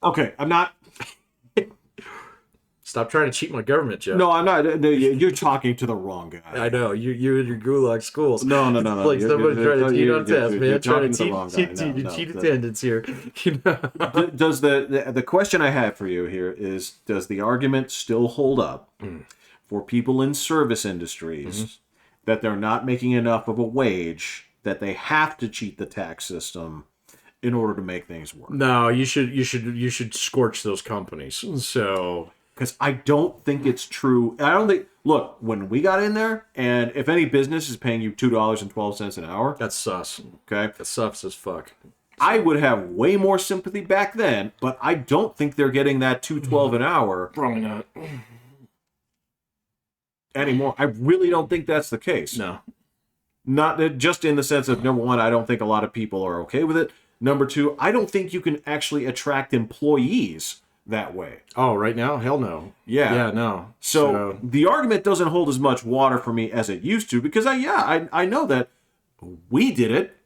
Okay, I'm not... Stop trying to cheat my government, Jeff. No, I'm not. No, you're talking to the wrong guy. I know. You and your gulag schools. No. Like somebody trying to cheat on tests, man. Trying to cheat attendance here. Does the question I have for you here is, does the argument still hold up for people in service industries that they're not making enough of a wage, that they have to cheat the tax system in order to make things work? No, you should scorch those companies. So... Because I don't think it's true. I don't think... Look, when we got in there, and if any business is paying you $2.12 an hour... That's sus. Okay? That's sus as fuck. I would have way more sympathy back then, but I don't think they're getting that $2.12 an hour. Probably not. anymore. I really don't think that's the case. No. Not just in the sense of, number one, I don't think a lot of people are okay with it. Number two, I don't think you can actually attract employees that way. Oh, right now? Hell no. Yeah. Yeah, no. So the argument doesn't hold as much water for me as it used to, because I know that we did it.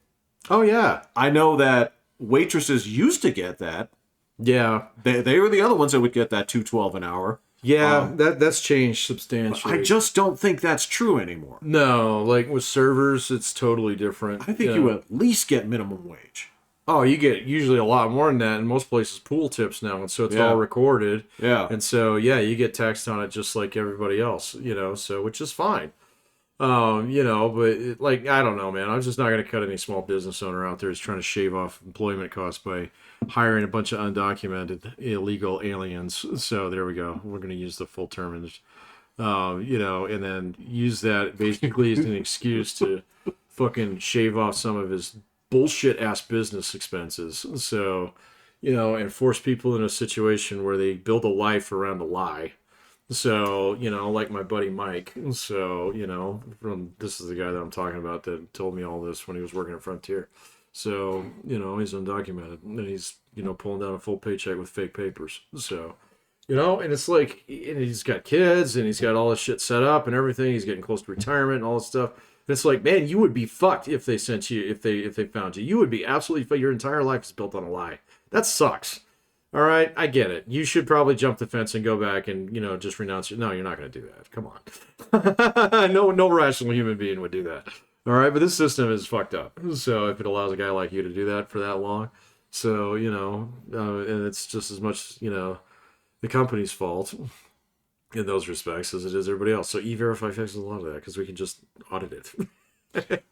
Oh, yeah. I know that waitresses used to get that. Yeah. They were the other ones that would get that $2.12 an hour. Yeah, that's changed substantially. I just don't think that's true anymore. No, like with servers, it's totally different. I think you at least get minimum wage. Oh, you get usually a lot more than that. In most places, pool tips now, and so it's all recorded. Yeah. And so, yeah, you get taxed on it just like everybody else, so which is fine. But I don't know, man. I'm just not going to cut any small business owner out there who's trying to shave off employment costs by hiring a bunch of undocumented illegal aliens. So there we go. We're going to use the full term, and then use that basically as an excuse to fucking shave off some of his bullshit ass business expenses. So, and force people in a situation where they build a life around a lie. So, like my buddy Mike. So, this is the guy that I'm talking about that told me all this when he was working at Frontier. So, he's undocumented and he's, pulling down a full paycheck with fake papers. So, and it's like, and he's got kids and he's got all this shit set up and everything. He's getting close to retirement and all this stuff. And it's like, man, you would be fucked if they sent you, if they found you. You would be absolutely fucked. Your entire life is built on a lie. That sucks. All right, I get it. You should probably jump the fence and go back and, just renounce it. No, you're not going to do that. Come on. No rational human being would do that. All right, but this system is fucked up. So if it allows a guy like you to do that for that long, so, and it's just as much, the company's fault in those respects as it is everybody else. So E-Verify fixes a lot of that because we can just audit it.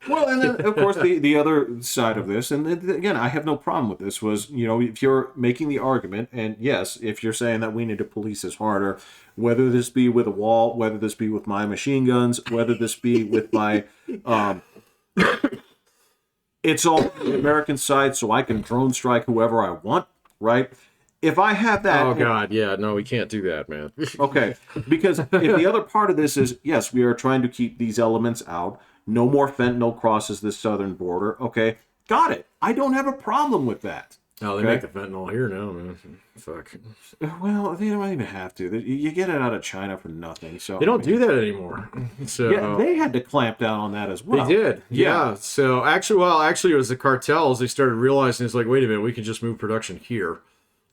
Well, and then, of course, the other side of this, and again, I have no problem with this, was, if you're making the argument, and yes, if you're saying that we need to police this harder, whether this be with a wall, whether this be with my machine guns, whether this be with my, it's all the American side, so I can drone strike whoever I want, right? If I have that... Oh, God, yeah, no, we can't do that, man. Okay, because if the other part of this is, yes, we are trying to keep these elements out, no more fentanyl crosses the southern border. Okay, got it. I don't have a problem with that. Oh, they make the fentanyl here now, man. Fuck. Well, they don't even have to. You get it out of China for nothing. So they don't do that anymore. So yeah, they had to clamp down on that as well. They did. Yeah. So actually, it was the cartels. They started realizing it's like, wait a minute, we can just move production here.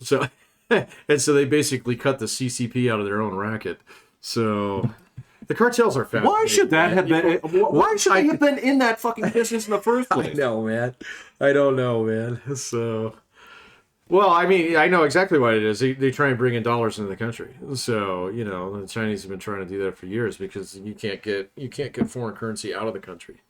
So and so they basically cut the CCP out of their own racket. So. The cartels are fat. Why should that have been? Why should they have been in that fucking business in the first place? I know, man. I don't know, man. So, well, I mean, I know exactly what it is. They try and bring in dollars into the country. So, the Chinese have been trying to do that for years because you can't get foreign currency out of the country.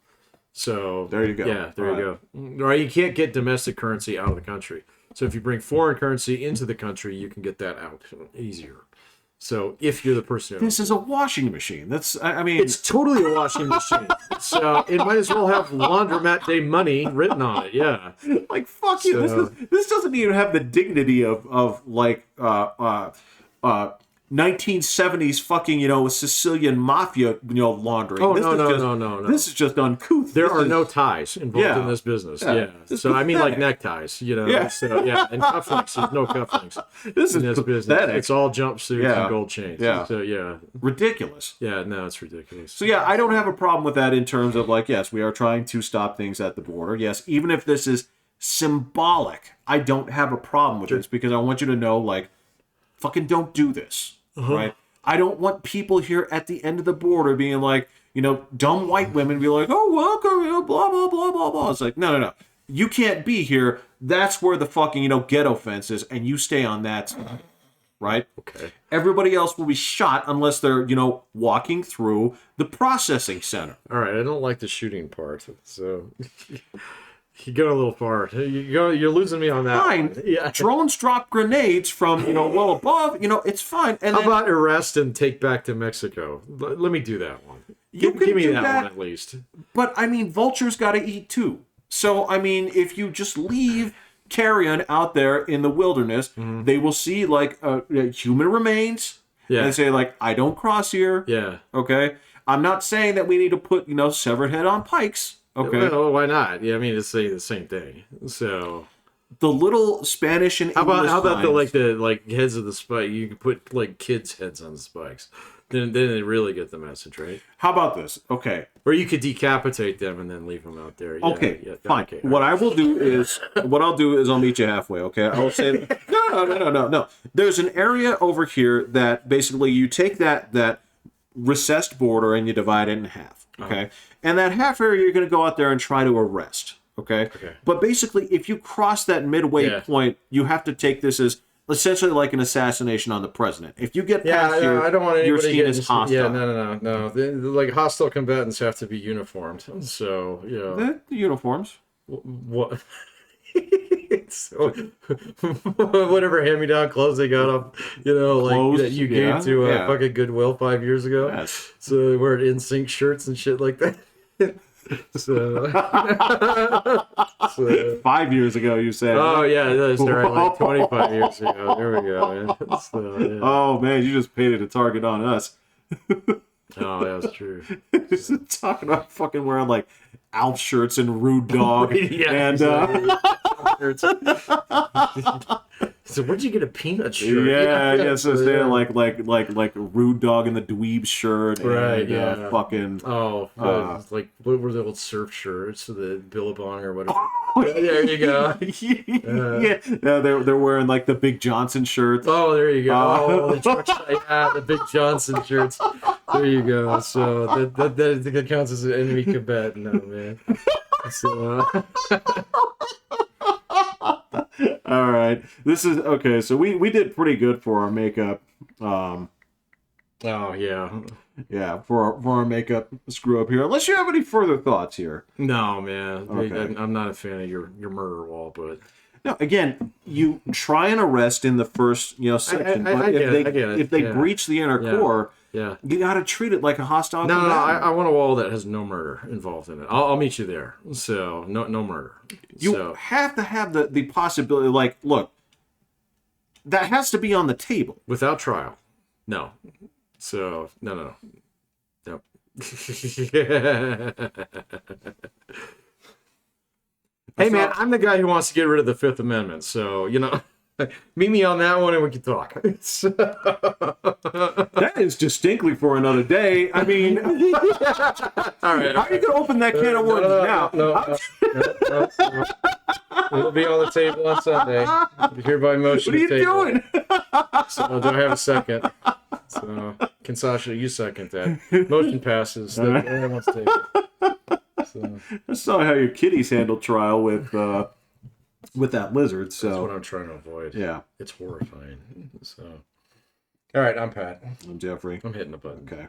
So there you go. Yeah, there you go. Or you can't get domestic currency out of the country. So if you bring foreign currency into the country, you can get that out easier. So if you're the person this is a washing machine. I mean it's totally a washing machine. So it might as well have laundromat day money written on it. Yeah. Like fuck you. This doesn't even have the dignity of like 1970s fucking, Sicilian mafia, laundering. Oh, no. This is just uncouth. There are no ties involved in this business. Yeah. So I mean like neckties, Yeah. So yeah, and cufflinks. There's no cufflinks in this business. It's all jumpsuits and gold chains. Yeah. So yeah. Ridiculous. Yeah, no, it's ridiculous. So yeah, I don't have a problem with that in terms of like, yes, we are trying to stop things at the border. Yes, even if this is symbolic, I don't have a problem with this because I want you to know, like, fucking don't do this. Right? I don't want people here at the end of the border being like, dumb white women be like, oh, welcome, blah, blah, blah, blah, blah. It's like, no. You can't be here. That's where the fucking, ghetto fence is, and you stay on that side. Right? Okay. Everybody else will be shot unless they're, walking through the processing center. All right. I don't like the shooting part. So... You go a little far. You're losing me on that. Fine. Yeah. Drones drop grenades from, well above. It's fine. And how about arrest and take back to Mexico? Let me do that one. Give me that one at least. But, I mean, vultures got to eat too. So, I mean, if you just leave carrion out there in the wilderness, they will see, like, human remains, Yeah. And say, like, I don't cross here. Yeah. Okay? I'm not saying that we need to put, severed head on pikes. Okay? Well, why not? Yeah, I mean, it's saying the same thing. So... The little Spanish and English how about signs. the heads of the spike? You can put, like, kids' heads on the spikes. Then they really get the message, right? How about this? Okay. Or you could decapitate them and then leave them out there. Yeah, Okay, fine. Okay, what I will do is, I'll meet you halfway. Okay, I will say, no. There's an area over here that basically you take that recessed border and you divide it in half. Okay, and that half area you're going to go out there and try to arrest. Okay, but basically, if you cross that midway point, you have to take this as essentially like an assassination on the president. If you get past here, I don't want anybody you're seen as hostile. Yeah, no. Like, hostile combatants have to be uniformed. So, The uniforms. What? So, whatever hand-me-down clothes they got up, like that you gave to fucking Goodwill 5 years ago. Yes. So they wear NSYNC shirts and shit like that. So 5 years ago, you said. Oh yeah, that's right. Like 25 years ago. There we go, man. So, yeah. Oh man, you just painted a target on us. Oh, that's true. Just talking about fucking wearing like Alf shirts and Rude Dog and. So where'd you get a peanut shirt? Yeah. So they're like Rude Dog in the dweeb shirt, right? And, fucking. Like what were the old surf shirts? The Billabong or whatever. There you go. They're wearing like the Big Johnson shirts. Oh, there you go. The Big Johnson shirts. There you go. So that counts as an enemy combatant now, man. So. All right. This is okay. So we did pretty good for our makeup. Oh yeah. Yeah, for our makeup screw up here. Unless you have any further thoughts here. No, man. Okay. I'm not a fan of your murder wall, but no. Again, you try and arrest in the first section, but if they breach the inner core, you got to treat it like a hostile. No. I want a wall that has no murder involved in it. I'll meet you there. So no murder. You have to have the possibility. Like, look, that has to be on the table without trial. No. So no. Hey man, I'm the guy who wants to get rid of the Fifth Amendment. So meet me on that one and we can talk. That is distinctly for another day. I mean, all right. How are you going to open that can of worms now? No. It'll be on the table on Sunday. Hereby motion. What are you doing? So do I have a second? So can Sasha, you second that? Motion passes. Everyone's table. So. I saw how your kitties handled trial with that lizard. So that's what I'm trying to avoid. Yeah, it's horrifying. So, all right, I'm Pat. I'm Jeffrey. I'm hitting the button. Okay.